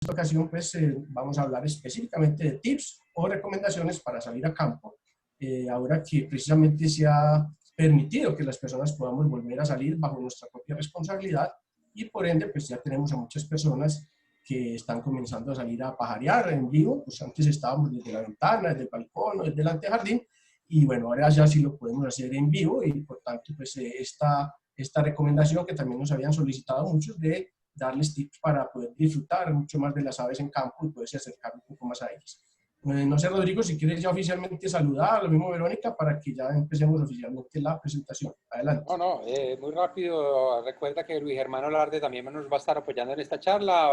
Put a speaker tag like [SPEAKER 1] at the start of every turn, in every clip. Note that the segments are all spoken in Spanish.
[SPEAKER 1] esta ocasión pues vamos a hablar específicamente de tips o recomendaciones para salir a campo. Ahora que precisamente se ha permitido que las personas podamos volver a salir bajo nuestra propia responsabilidad y por ende pues ya tenemos a muchas personas que están comenzando a salir a pajarear en vivo. Pues antes estábamos desde la ventana, desde el balcón o desde el antejardín, y bueno, ahora ya sí lo podemos hacer en vivo y por tanto pues esta recomendación que también nos habían solicitado muchos de darles tips para poder disfrutar mucho más de las aves en campo y poderse acercar un poco más a ellas. No sé, Rodrigo, si quieres ya oficialmente saludar, lo mismo Verónica, para que ya empecemos oficialmente la presentación. Adelante.
[SPEAKER 2] No, muy rápido. Recuerda que Luis Germano Larde también nos va a estar apoyando en esta charla.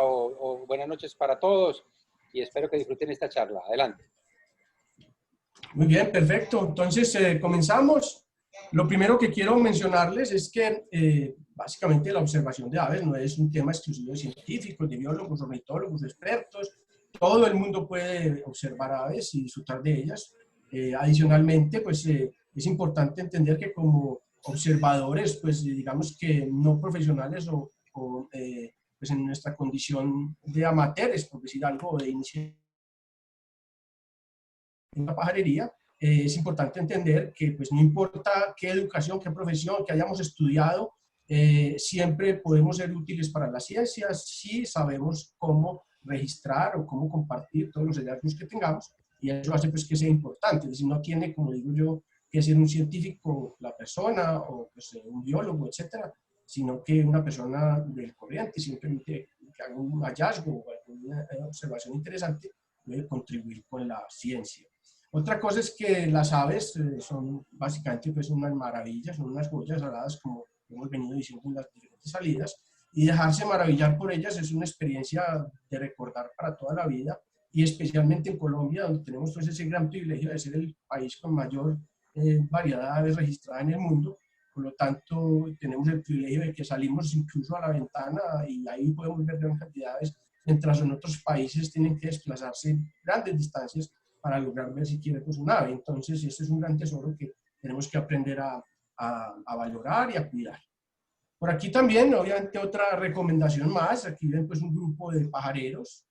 [SPEAKER 2] Buenas noches para todos y espero que disfruten esta charla. Adelante.
[SPEAKER 1] Muy bien, perfecto. Entonces, comenzamos. Lo primero que quiero mencionarles es que básicamente la observación de aves no es un tema exclusivo de científicos, de biólogos, ornitólogos, expertos. Todo el mundo puede observar aves y disfrutar de ellas. Adicionalmente, pues es importante entender que como observadores, pues digamos que no profesionales pues en nuestra condición de amateurs, por decir algo, de iniciación en la pajarería, es importante entender que pues no importa qué educación, qué profesión, que hayamos estudiado, siempre podemos ser útiles para las ciencias si sabemos cómo registrar o cómo compartir todos los hallazgos que tengamos, y eso hace pues que sea importante. Es decir, no tiene, como digo yo, que ser un científico la persona o pues, un biólogo, etcétera, sino que una persona del corriente, simplemente que haga un hallazgo o alguna observación interesante, puede contribuir con la ciencia. Otra cosa es que las aves son básicamente pues unas maravillas, son unas joyas aladas, como hemos venido diciendo en las diferentes salidas, y dejarse maravillar por ellas es una experiencia de recordar para toda la vida, y especialmente en Colombia, donde tenemos pues ese gran privilegio de ser el país con mayor variedad de aves registrada en el mundo. Por lo tanto, tenemos el privilegio de que salimos incluso a la ventana y ahí podemos ver gran cantidades, mientras en otros países tienen que desplazarse grandes distancias para lograr ver siquiera pues, un ave. Entonces, este es un gran tesoro que tenemos que aprender a valorar y a cuidar. Por aquí también, obviamente, otra recomendación más. Aquí ven pues un grupo de pajareros,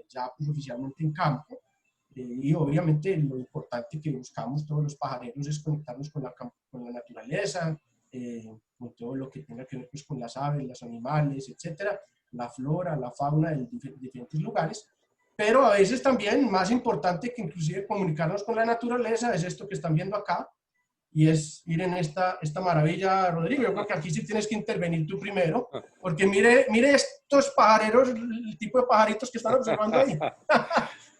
[SPEAKER 1] ya pues oficialmente en campo. Y obviamente lo importante que buscamos todos los pajareros es conectarnos con la naturaleza, con todo lo que tenga que ver pues, con las aves, los animales, etcétera, la flora, la fauna de diferentes lugares. Pero a veces también, más importante que inclusive comunicarnos con la naturaleza, es esto que están viendo acá, y es ir en esta maravilla, Rodrigo. Yo creo que aquí sí tienes que intervenir tú primero, porque mire estos pajareros, el tipo de pajaritos que están observando ahí.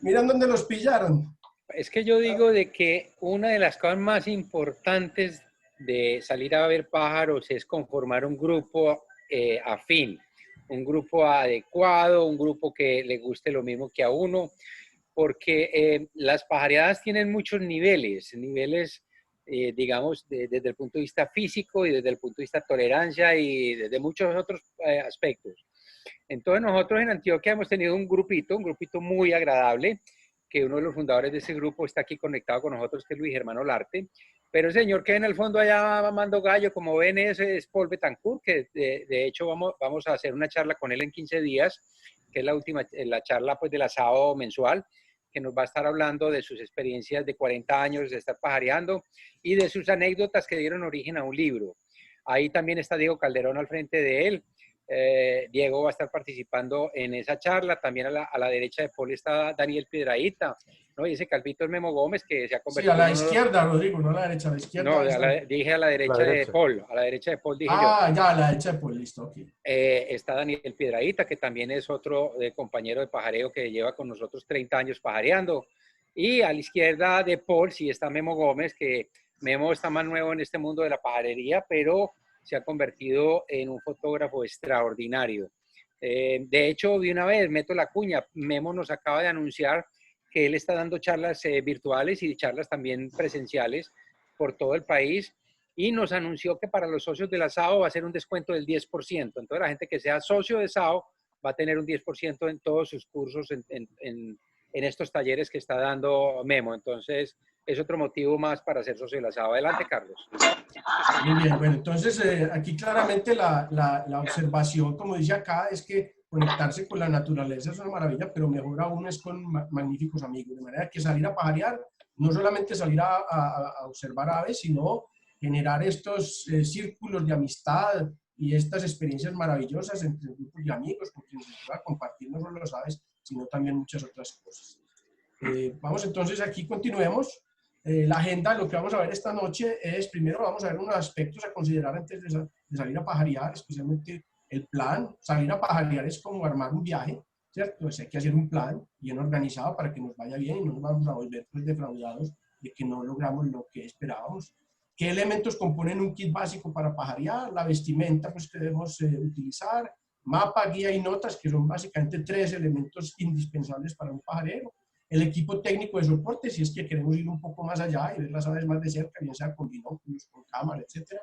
[SPEAKER 1] Miren dónde los pillaron.
[SPEAKER 2] Es que yo digo de que una de las cosas más importantes de salir a ver pájaros es conformar un grupo afín, un grupo adecuado, un grupo que le guste lo mismo que a uno, porque las pajareadas tienen muchos niveles, digamos, desde el punto de vista físico y desde el punto de vista de tolerancia y desde muchos otros aspectos. Entonces nosotros en Antioquia hemos tenido un grupito muy agradable, que uno de los fundadores de ese grupo está aquí conectado con nosotros, que es Luis Germano Larte. Pero el señor que en el fondo allá mamando gallo, como ven, es Paul Betancourt, que de hecho vamos a hacer una charla con él en 15 días, que es la charla pues del asado mensual, que nos va a estar hablando de sus experiencias de 40 años de estar pajareando y de sus anécdotas que dieron origen a un libro. Ahí también está Diego Calderón al frente de él. Diego va a estar participando en esa charla. También a la derecha de Paul está Daniel Piedrahíta, ¿no? Y ese calvito es Memo Gómez, que se ha convertido
[SPEAKER 1] sí, a la izquierda, Rodrigo, no a la derecha, a la izquierda.
[SPEAKER 2] No, dije a la derecha de Paul, a la derecha de Paul dije yo.
[SPEAKER 1] Ya, a la derecha de Paul, listo, ok.
[SPEAKER 2] Está Daniel Piedrahíta, que también es otro compañero de pajareo que lleva con nosotros 30 años pajareando. Y a la izquierda de Paul sí está Memo Gómez, que Memo está más nuevo en este mundo de la pajarería, pero se ha convertido en un fotógrafo extraordinario. De hecho, de una vez, meto la cuña, Memo nos acaba de anunciar que él está dando charlas virtuales y charlas también presenciales por todo el país, y nos anunció que para los socios de la SAO va a ser un descuento del 10%. Entonces, la gente que sea socio de SAO va a tener un 10% en todos sus cursos, en estos talleres que está dando Memo. Entonces, es otro motivo más para ser socio de la SAO. Adelante, Carlos.
[SPEAKER 1] Muy bien, bueno, entonces aquí claramente la observación, como dice acá, es que conectarse con la naturaleza es una maravilla, pero mejor aún es con magníficos amigos. De manera que salir a pajarear, no solamente salir a observar aves, sino generar estos círculos de amistad y estas experiencias maravillosas entre grupos de amigos con quienes se pueda compartir no solo las aves, sino también muchas otras cosas. Vamos entonces aquí, continuemos. La agenda, lo que vamos a ver esta noche es, primero vamos a ver unos aspectos a considerar antes de salir a pajarear, especialmente el plan. Salir a pajarear es como armar un viaje, ¿cierto? Pues hay que hacer un plan bien organizado para que nos vaya bien y no nos vamos a volver pues, defraudados de que no logramos lo que esperábamos. ¿Qué elementos componen un kit básico para pajarear? La vestimenta pues, que debemos utilizar, mapa, guía y notas, que son básicamente 3 elementos indispensables para un pajarero. El equipo técnico de soporte, si es que queremos ir un poco más allá y ver las aves más de cerca, bien sea con binóculos, con cámara, etc.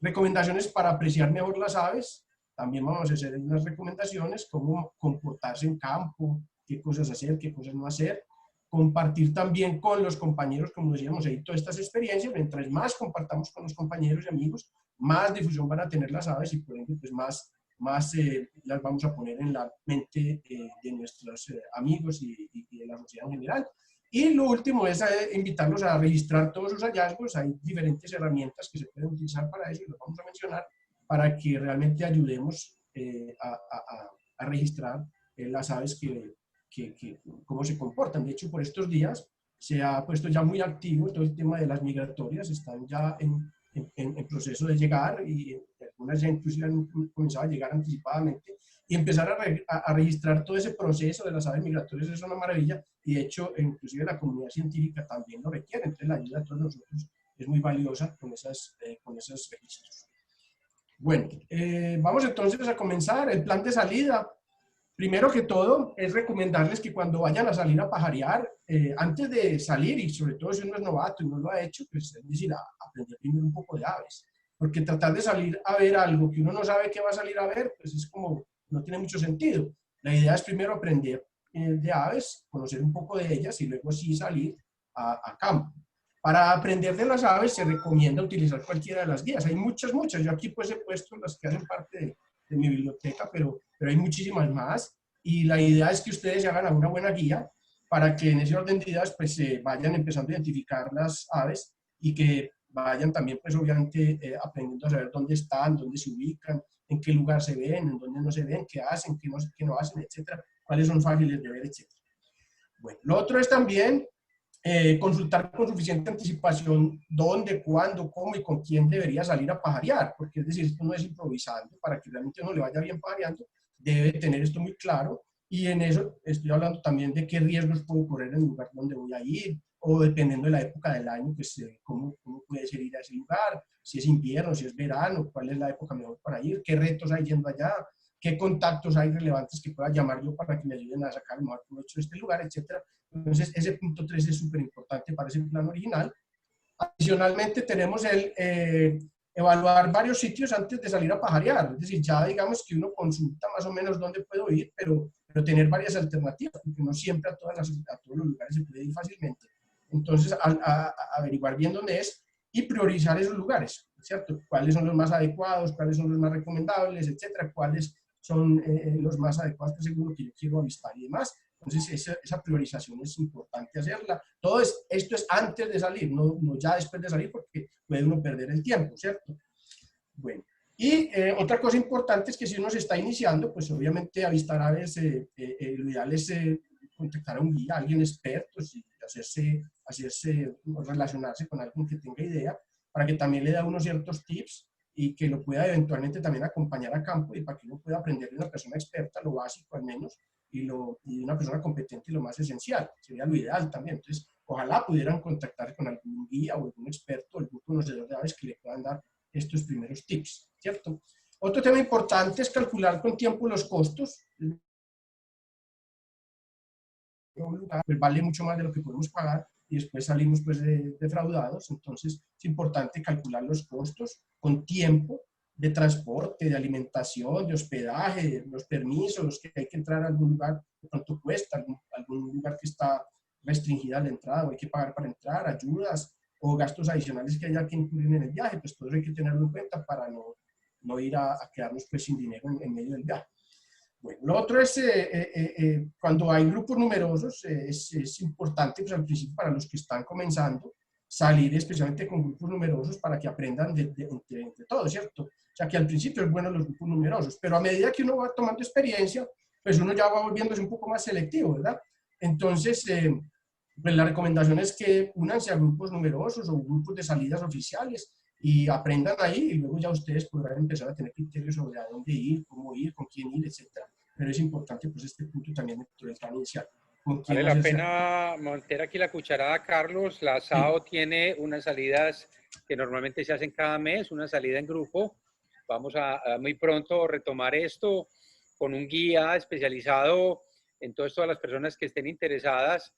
[SPEAKER 1] Recomendaciones para apreciar mejor las aves. También vamos a hacer unas recomendaciones, cómo comportarse en campo, qué cosas hacer, qué cosas no hacer. Compartir también con los compañeros, como decíamos ahí, todas estas experiencias. Mientras más compartamos con los compañeros y amigos, más difusión van a tener las aves y por ende pues más las vamos a poner en la mente de nuestros amigos y de la sociedad en general. Y lo último es invitarlos a registrar todos sus hallazgos. Hay diferentes herramientas que se pueden utilizar para eso y los vamos a mencionar para que realmente ayudemos a registrar las aves cómo se comportan. De hecho, por estos días se ha puesto ya muy activo todo el tema de las migratorias, están ya en proceso de llegar y algunas ya inclusive han comenzado a llegar anticipadamente y empezar a registrar todo ese proceso de las aves migratorias es una maravilla y de hecho inclusive la comunidad científica también lo requiere, entonces la ayuda de todos nosotros es muy valiosa con esos registros. Bueno, vamos entonces a comenzar el plan de salida. Primero que todo, es recomendarles que cuando vayan a salir a pajarear, antes de salir, y sobre todo si uno es novato y no lo ha hecho, pues es decir, aprender primero un poco de aves. Porque tratar de salir a ver algo que uno no sabe qué va a salir a ver, pues es como, no tiene mucho sentido. La idea es primero aprender de aves, conocer un poco de ellas y luego sí salir a campo. Para aprender de las aves se recomienda utilizar cualquiera de las guías. Hay muchas. Yo aquí pues he puesto las que hacen parte de mi biblioteca, pero hay muchísimas más y la idea es que ustedes se hagan una buena guía para que en ese orden de ideas pues vayan empezando a identificar las aves y que vayan también pues obviamente aprendiendo a saber dónde están, dónde se ubican, en qué lugar se ven, en dónde no se ven, qué hacen, qué no hacen, etcétera, cuáles son fáciles de ver, etcétera. Bueno, lo otro es también consultar con suficiente anticipación dónde, cuándo, cómo y con quién debería salir a pajarear, porque es decir, esto no es improvisando, para que realmente uno le vaya bien pajareando, debe tener esto muy claro, y en eso estoy hablando también de qué riesgos puedo correr en el lugar donde voy a ir, o dependiendo de la época del año, pues cómo puede ser ir a ese lugar, si es invierno, si es verano, cuál es la época mejor para ir, qué retos hay yendo allá, qué contactos hay relevantes que pueda llamar yo para que me ayuden a sacar el mejor provecho de este lugar, etcétera. Entonces, ese punto 3 es súper importante para ese plan original. Adicionalmente, tenemos el evaluar varios sitios antes de salir a pajarear. Es decir, ya digamos que uno consulta más o menos dónde puedo ir, pero tener varias alternativas, porque no siempre a todos los lugares se puede ir fácilmente. Entonces, averiguar bien dónde es y priorizar esos lugares, ¿cierto? ¿Cuáles son los más adecuados? ¿Cuáles son los más recomendables? Etcétera. ¿Cuáles son los más adecuados que seguro que yo quiero avistar y demás? Entonces, esa priorización es importante hacerla. Todo esto es antes de salir, no ya después de salir, porque puede uno perder el tiempo, ¿cierto? Bueno, y otra cosa importante es que si uno se está iniciando, pues obviamente avistar aves, lo ideal es contactar a un guía, a alguien experto, relacionarse con alguien que tenga idea, para que también le dé unos ciertos tips y que lo pueda eventualmente también acompañar a campo y para que uno pueda aprender de una persona experta, lo básico al menos, y una persona competente lo más esencial, sería lo ideal también. Entonces, ojalá pudieran contactar con algún guía o algún experto, algún conocedor de aves que le puedan dar estos primeros tips, ¿cierto? Otro tema importante es calcular con tiempo los costos. Un lugar pues, vale mucho más de lo que podemos pagar y después salimos pues defraudados, entonces es importante calcular los costos con tiempo de transporte, de alimentación, de hospedaje, los permisos, que hay que entrar a algún lugar, de cuánto cuesta, algún lugar que está restringida la entrada o hay que pagar para entrar, ayudas o gastos adicionales que haya que incluir en el viaje, pues todo eso hay que tenerlo en cuenta para no ir a quedarnos pues sin dinero en medio del viaje. Bueno, lo otro es, cuando hay grupos numerosos, es importante, pues, al principio, para los que están comenzando, salir especialmente con grupos numerosos para que aprendan entre todos, ¿cierto? O sea, que al principio es bueno los grupos numerosos, pero a medida que uno va tomando experiencia, pues uno ya va volviéndose un poco más selectivo, ¿verdad? Entonces, pues la recomendación es que únanse a grupos numerosos o grupos de salidas oficiales y aprendan ahí, y luego ya ustedes podrán empezar a tener criterios sobre a dónde ir, con quién ir, etcétera. Pero es importante, pues, este punto también dentro del plan inicial, con quién
[SPEAKER 2] Vale la
[SPEAKER 1] hacerse.
[SPEAKER 2] pena montar aquí la cucharada, Carlos. La
[SPEAKER 1] Sí,
[SPEAKER 2] SAO tiene unas salidas que normalmente se hacen cada mes, una salida en grupo. Vamos a muy pronto retomar esto con un guía especializado en todas las personas que estén interesadas.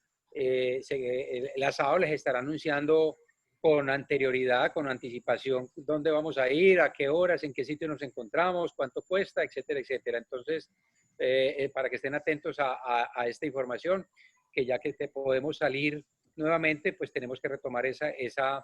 [SPEAKER 2] La SAO les estará anunciando con anterioridad, con anticipación, dónde vamos a ir, a qué horas, en qué sitio nos encontramos, cuánto cuesta, etcétera, etcétera. Entonces, para que estén atentos a esta información, que ya que te podemos salir nuevamente, pues tenemos que retomar esa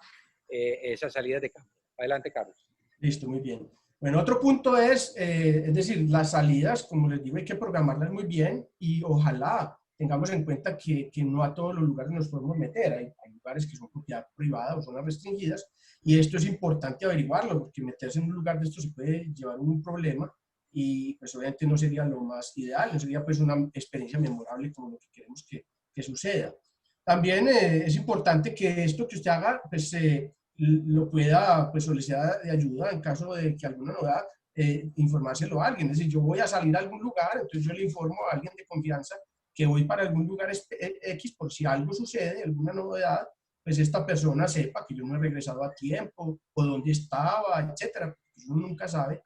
[SPEAKER 2] salida de campo. Adelante, Carlos.
[SPEAKER 1] listo, muy bien. Bueno, otro punto es decir, las salidas, como les digo, hay que programarlas muy bien y ojalá tengamos en cuenta que no a todos los lugares nos podemos meter. Hay lugares que son propiedad privada o zonas restringidas, y esto es importante averiguarlo, porque meterse en un lugar de esto se puede llevar un problema y pues obviamente no sería lo más ideal, no sería pues una experiencia memorable como lo que queremos que suceda. También es importante que esto que usted haga, pues lo pueda pues, solicitar de ayuda en caso de que alguna novedad, informárselo a alguien. Es decir, yo voy a salir a algún lugar, entonces yo le informo a alguien de confianza que voy para algún lugar X, por si algo sucede, alguna novedad, pues esta persona sepa que yo no he regresado a tiempo o dónde estaba, etcétera. Pues uno nunca sabe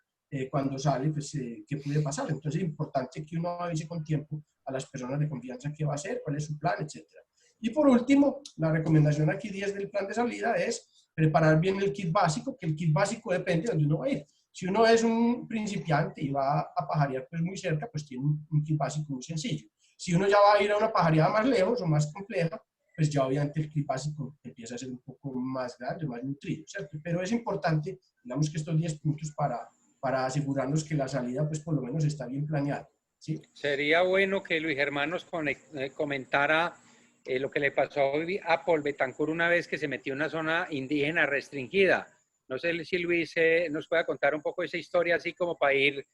[SPEAKER 1] cuando sale, pues qué puede pasar. Entonces es importante que uno avise con tiempo a las personas de confianza qué va a hacer, cuál es su plan, etcétera. Y por último, la recomendación aquí 10 del plan de salida es preparar bien el kit básico, que el kit básico depende de dónde uno va a ir. Si uno es un principiante y va a pajarear pues muy cerca, pues tiene un kit básico muy sencillo. Si uno ya va a ir a una pajareada más lejos o más compleja, pues ya obviamente el kit básico empieza a ser un poco más grande, más nutrido, ¿cierto? Pero es importante, digamos que estos 10 puntos para asegurarnos que la salida pues por lo menos está bien planeada, ¿sí?
[SPEAKER 2] Sería bueno que Luis Germán nos comentara lo que le pasó a Paul Betancourt una vez que se metió en una zona indígena restringida. No sé si Luis nos pueda contar un poco esa historia, así como para ir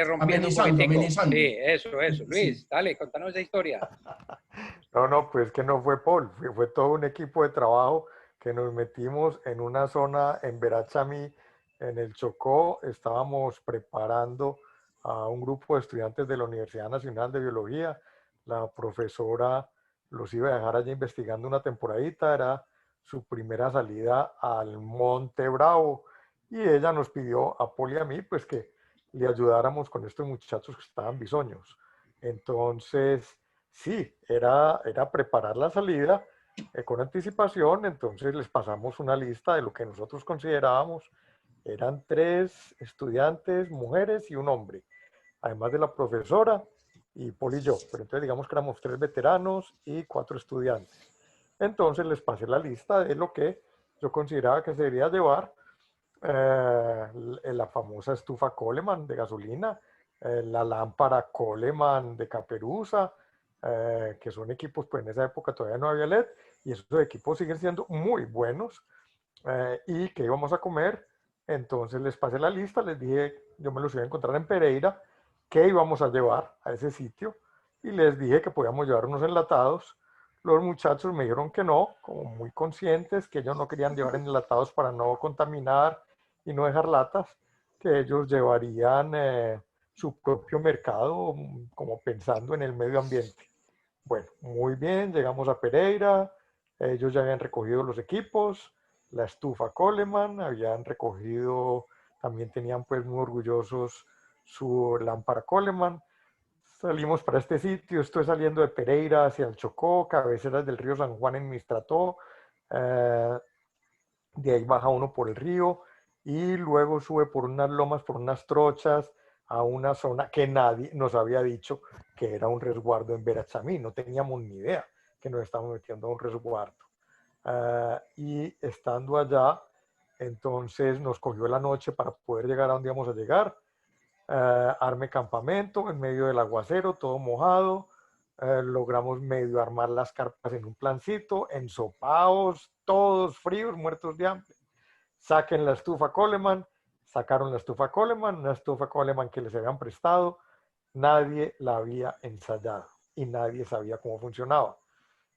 [SPEAKER 2] rompiendo un
[SPEAKER 1] Amenizando,
[SPEAKER 2] poquitico. Sí,
[SPEAKER 1] amenizando.
[SPEAKER 2] eso.
[SPEAKER 1] Sí.
[SPEAKER 2] Luis, dale, contanos esa historia.
[SPEAKER 3] No, no, pues que no fue Paul, fue todo un equipo de trabajo que nos metimos en una zona en Verachami, en el Chocó. Estábamos preparando a un grupo de estudiantes de la Universidad Nacional de Biología. La profesora los iba a dejar allí investigando una temporadita, era su primera salida al Monte Bravo, y ella nos pidió a Paul y a mí pues que le ayudáramos con estos muchachos que estaban bisoños. Entonces, sí, era preparar la salida con anticipación. Entonces les pasamos una lista de lo que nosotros considerábamos. Eran 3 estudiantes, mujeres y un hombre, además de la profesora y Paul y yo. Pero entonces digamos que éramos 3 veteranos y 4 estudiantes. Entonces les pasé la lista de lo que yo consideraba que se debería llevar. La famosa estufa Coleman de gasolina, la lámpara Coleman de caperuza, que son equipos, pues en esa época todavía no había LED, y esos equipos siguen siendo muy buenos. Y que íbamos a comer, entonces les pasé la lista, les dije, yo me los iba a encontrar en Pereira, qué íbamos a llevar a ese sitio, y les dije que podíamos llevar unos enlatados. Los muchachos me dijeron que no, como muy conscientes, que ellos no querían llevar enlatados para no contaminar y no dejar latas, que ellos llevarían su propio mercado, como pensando en el medio ambiente. Bueno, muy bien, llegamos a Pereira, ellos ya habían recogido los equipos, la estufa Coleman, habían recogido, también tenían pues muy orgullosos su lámpara Coleman. Salimos para este sitio, estoy saliendo de Pereira hacia el Chocó, cabeceras del río San Juan en Mistrató, de ahí baja uno por el río y luego sube por unas lomas, por unas trochas, a una zona que nadie nos había dicho que era un resguardo en Verachamí. No teníamos ni idea que nos estábamos metiendo a un resguardo. Y estando allá, entonces nos cogió la noche para poder llegar a donde íbamos a llegar. arme campamento en medio del aguacero, todo mojado. Logramos medio armar las carpas en un plancito, ensopados, todos fríos, muertos de hambre. Saquen la estufa Coleman, sacaron la estufa Coleman, una estufa Coleman que les habían prestado, nadie la había ensayado y nadie sabía cómo funcionaba.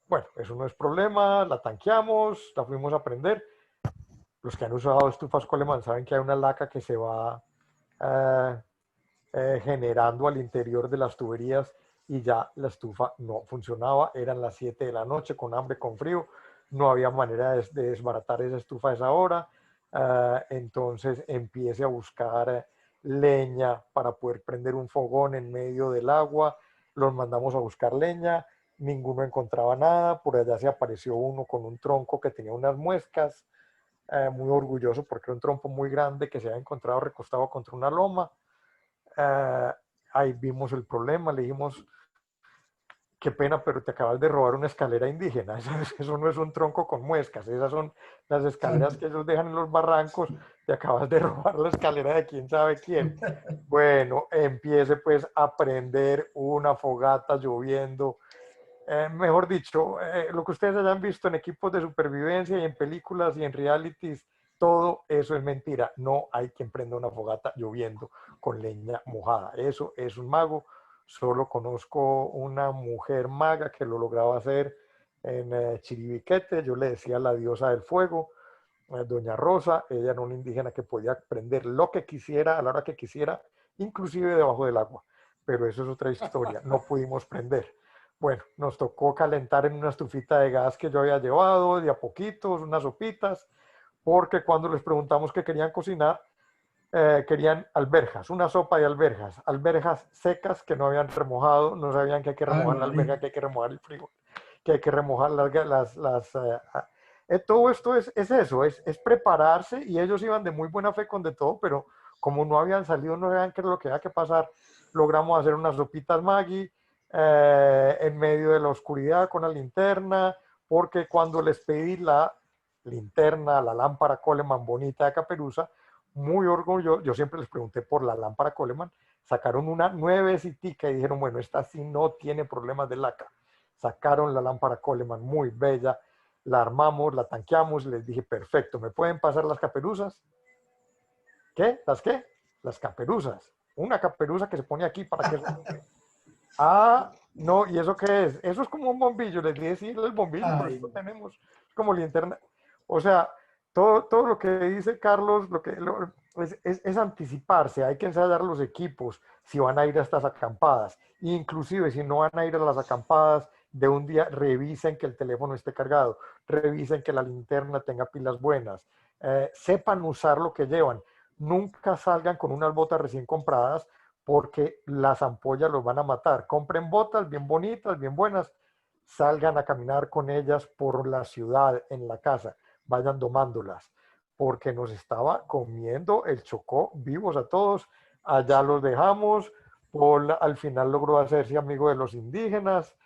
[SPEAKER 3] Bueno, eso no es problema, la tanqueamos, la fuimos a prender. Los que han usado estufas Coleman saben que hay una laca que se va generando al interior de las tuberías y ya la estufa no funcionaba. Eran las 7 de la noche, con hambre, con frío, no había manera de desbaratar esa estufa a esa hora. Entonces empiece a buscar leña para poder prender un fogón en medio del agua. Los mandamos a buscar leña, ninguno encontraba nada. Por allá se apareció uno con un tronco que tenía unas muescas, muy orgulloso porque era un tronco muy grande que se había encontrado recostado contra una loma. Ahí vimos el problema, le dijimos, qué pena, pero te acabas de robar una escalera indígena. Eso no es un tronco con muescas, esas son las escaleras que ellos dejan en los barrancos. Te acabas de robar la escalera de quién sabe quién. Bueno, empiece pues a prender una fogata lloviendo. Mejor dicho, lo que ustedes hayan visto en equipos de supervivencia y en películas y en realities, todo eso es mentira. No hay quien prenda una fogata lloviendo con leña mojada. Eso es un mago. Solo conozco una mujer maga que lo lograba hacer en Chiribiquete. Yo le decía la diosa del fuego, Doña Rosa. Ella era una indígena que podía prender lo que quisiera a la hora que quisiera, inclusive debajo del agua. Pero eso es otra historia. No pudimos prender. Bueno, nos tocó calentar en una estufita de gas que yo había llevado, de a poquitos, unas sopitas, porque cuando les preguntamos qué querían cocinar, querían alberjas, una sopa de alberjas secas que no habían remojado, no sabían que hay que remojar la alberja, que hay que remojar el frijol, que hay que remojar todo esto es eso, es prepararse, y ellos iban de muy buena fe con de todo, pero como no habían salido, no sabían qué era lo que había que pasar, logramos hacer unas sopitas Maggi, en medio de la oscuridad con la linterna, porque cuando les pedí la linterna, la lámpara Coleman bonita de Caperuza, muy orgulloso, yo siempre les pregunté por la lámpara Coleman, sacaron una nuevecitica y dijeron, bueno, esta sí no tiene problemas de laca. Sacaron la lámpara Coleman muy bella, la armamos, la tanqueamos, les dije, perfecto, ¿me pueden pasar las caperuzas? ¿Qué? ¿Las qué? Las caperuzas. Una caperuza que se pone aquí para que... Ah, no, ¿y eso qué es? Eso es como un bombillo, les dije, sí, el bombillo, pero esto tenemos, es como linterna. O sea, todo lo que dice Carlos es anticiparse, hay que ensayar los equipos si van a ir a estas acampadas. Inclusive si no van a ir a las acampadas de un día, revisen que el teléfono esté cargado, revisen que la linterna tenga pilas buenas, sepan usar lo que llevan. Nunca salgan con unas botas recién compradas porque las ampollas los van a matar. Compren botas bien bonitas, bien buenas, salgan a caminar con ellas por la ciudad, en la casa, vayan domándolas, porque nos estaba comiendo el chocó vivos a todos. Allá los dejamos. Paul al final logró hacerse amigo de los indígenas,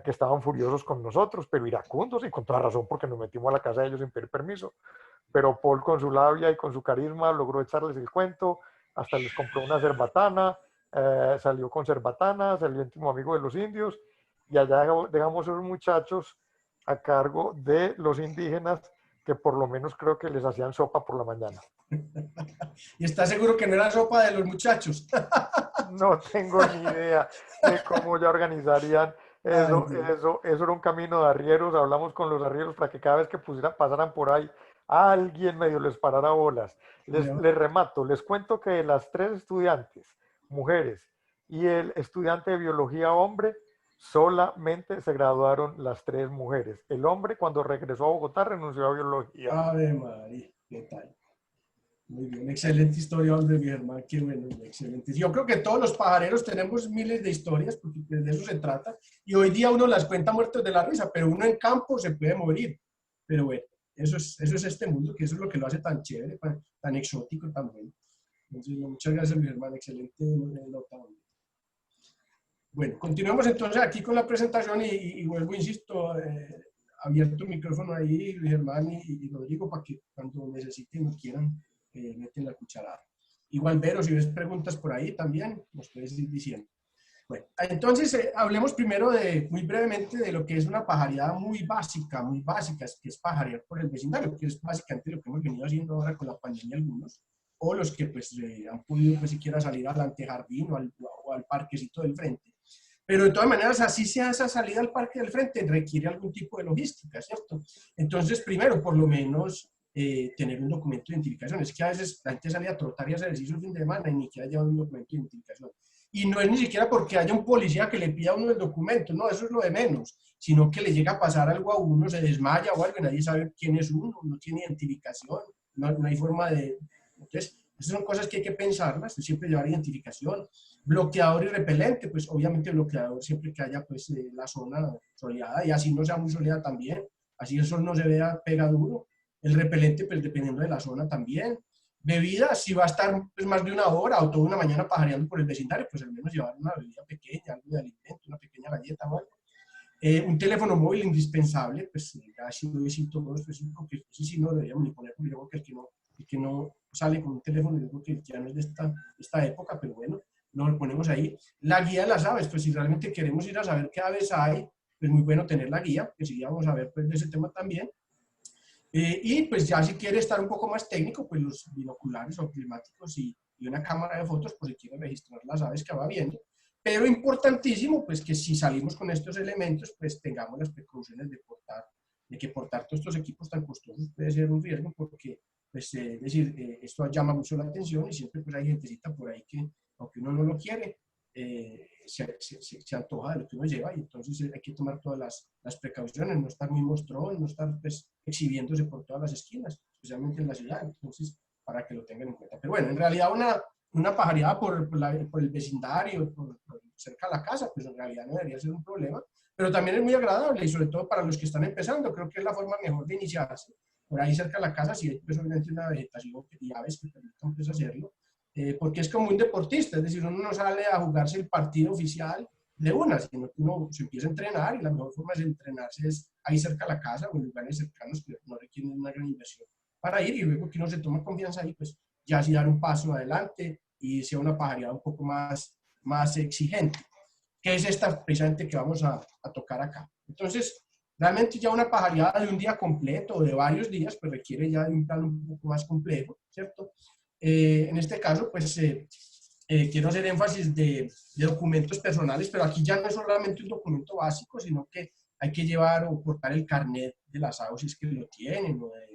[SPEAKER 3] que estaban furiosos con nosotros, pero iracundos, y con toda razón, porque nos metimos a la casa de ellos sin pedir permiso. Pero Paul, con su labia y con su carisma, logró echarles el cuento, hasta les compró una cerbatana, salió con cerbatana, salió íntimo amigo de los indios, y allá dejamos a los muchachos a cargo de los indígenas, que por lo menos creo que les hacían sopa por la mañana.
[SPEAKER 1] ¿Y está seguro que no era sopa de los muchachos?
[SPEAKER 3] No tengo ni idea de cómo ya organizarían eso. Eso era un camino de arrieros. Hablamos con los arrieros para que cada vez que pasaran por ahí, alguien medio les parara bolas. Les remato, les cuento que las 3 estudiantes, mujeres, y el estudiante de biología hombre, solamente se graduaron las 3 mujeres. El hombre, cuando regresó a Bogotá, renunció a biología.
[SPEAKER 1] Ave María, ¿qué tal? Muy bien, excelente historia, hombre, mi hermano, qué bueno, excelente. Yo creo que todos los pajareros tenemos miles de historias, porque de eso se trata, y hoy día uno las cuenta muertos de la risa, pero uno en campo se puede morir. Pero bueno, eso es este mundo, que eso es lo que lo hace tan chévere, tan exótico, tan bueno. Entonces, muchas gracias, mi hermano, excelente nota. Bueno, continuamos entonces aquí con la presentación y vuelvo, insisto, abierto el micrófono ahí, Luis Germán y Rodrigo, para que cuando necesiten o quieran, meten la cucharada. Igual, Vero, si ves preguntas por ahí también, nos puedes ir diciendo. Bueno, entonces hablemos primero muy brevemente de lo que es una pajareada muy básica, que es pajarear por el vecindario, que es básicamente lo que hemos venido haciendo ahora con la pandemia algunos, o los que pues han podido pues siquiera salir al antejardín o al parquecito del frente. Pero de todas maneras, así sea esa salida al parque del frente, requiere algún tipo de logística, ¿cierto? Entonces, primero, por lo menos, tener un documento de identificación. Es que a veces la gente sale a trotar y hacer ejercicio el fin de semana y ni siquiera lleva un documento de identificación. Y no es ni siquiera porque haya un policía que le pida a uno el documento, no, eso es lo de menos, sino que le llega a pasar algo a uno, se desmaya o algo, y nadie sabe quién es uno, no tiene identificación, no hay forma de... Entonces, esas son cosas que hay que pensarlas, siempre llevar identificación. Bloqueador y repelente, pues obviamente bloqueador siempre que haya pues la zona soleada y así no sea muy soleada también, así el sol no se vea pega duro. El repelente pues dependiendo de la zona también. Bebidas, si va a estar pues, más de una hora o toda una mañana pajareando por el vecindario, pues al menos llevar una bebida pequeña, algo de alimento, una pequeña galleta o algo. Un teléfono móvil indispensable, pues ya si lo visito todo específico, que ese sí no lo deberíamos ni poner, porque yo creo que el que no sale con un teléfono, yo creo que ya no es de esta época, pero bueno, lo ponemos ahí. La guía de las aves, pues si realmente queremos ir a saber qué aves hay, pues muy bueno tener la guía, que sí vamos a ver pues de ese tema también. Y pues ya si quiere estar un poco más técnico, pues los binoculares o climáticos y una cámara de fotos, pues si quiere registrar las aves que va viendo. Pero importantísimo, pues que si salimos con estos elementos, pues tengamos las precauciones de que portar todos estos equipos tan costosos puede ser un riesgo, porque, pues, es decir, esto llama mucho la atención y siempre pues hay gentecita por ahí que, aunque uno no lo quiere, se antoja de lo que uno lleva y entonces hay que tomar todas las precauciones, no estar muy mostrón, no estar pues, exhibiéndose por todas las esquinas, especialmente en la ciudad, entonces para que lo tengan en cuenta. Pero bueno, en realidad una pajareada por el vecindario, por cerca de la casa, pues en realidad no debería ser un problema, pero también es muy agradable y sobre todo para los que están empezando, creo que es la forma mejor de iniciarse. Por ahí cerca de la casa, si hay pues, obviamente una vegetación y aves que permitan pues, hacerlo, porque es como un deportista, es decir, uno no sale a jugarse el partido oficial de una, sino que uno se empieza a entrenar y la mejor forma de entrenarse es ahí cerca de la casa o en lugares cercanos que no requieren una gran inversión para ir y luego que uno se toma confianza ahí, pues ya así dar un paso adelante y sea una pajareada un poco más exigente, que es esta precisamente que vamos a tocar acá. Entonces, realmente ya una pajareada de un día completo o de varios días, pues requiere ya de un plan un poco más complejo, ¿cierto? En este caso, pues quiero hacer énfasis de documentos personales, pero aquí ya no es solamente un documento básico, sino que hay que llevar o portar el carnet de las AO si es que lo tienen, o de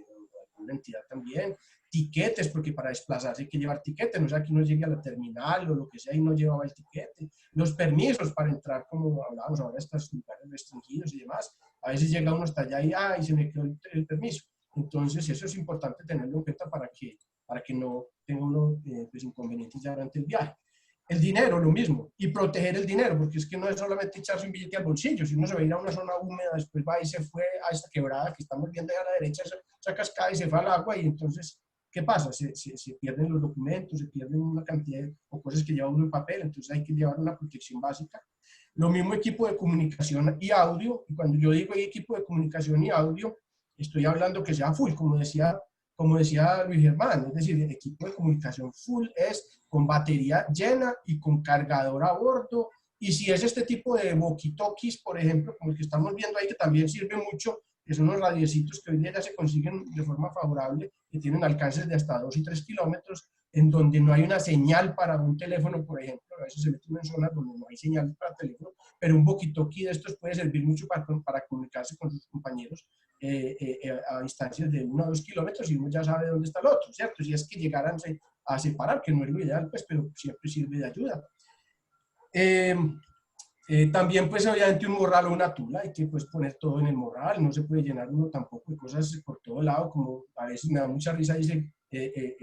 [SPEAKER 1] alguna entidad también, tiquetes, porque para desplazarse hay que llevar tiquetes, no sea que uno llegue a la terminal o lo que sea y no llevaba el tiquete, los permisos para entrar, como hablábamos ahora, estos lugares restringidos y demás, a veces llega uno hasta allá y se me quedó el permiso, entonces eso es importante tenerlo en cuenta para que no tenga uno pues, inconvenientes ya durante el viaje. El dinero, lo mismo, y proteger el dinero, porque es que no es solamente echarse un billete al bolsillo, si uno se va a ir a una zona húmeda, después va y se fue a esta quebrada que estamos viendo a la derecha, esa cascada y se fue al agua y entonces, ¿qué pasa? Se pierden los documentos, se pierden una cantidad o cosas que lleva uno en papel, entonces hay que llevar una protección básica. Lo mismo equipo de comunicación y audio, y cuando yo digo equipo de comunicación y audio, estoy hablando que sea full, como decía Luis Germán, es decir, el equipo de comunicación full es con batería llena y con cargador a bordo, y si es este tipo de walkie-talkies, por ejemplo, como el que estamos viendo ahí, que también sirve mucho, que son unos radiecitos que hoy día ya se consiguen de forma favorable, que tienen alcances de hasta 2 y 3 kilómetros, en donde no hay una señal para un teléfono, por ejemplo, a veces se meten en zonas donde no hay señal para teléfono, pero un walkie-talkie de estos puede servir mucho para comunicarse con sus compañeros a distancias de 1 a 2 kilómetros y uno ya sabe dónde está el otro, ¿cierto? Si es que llegaran a separar, que no es lo ideal, pues, pero siempre sirve de ayuda. También, pues, obviamente un morral o una tula, hay que pues, poner todo en el morral, no se puede llenar uno tampoco de cosas por todo lado, como a veces me da mucha risa, dice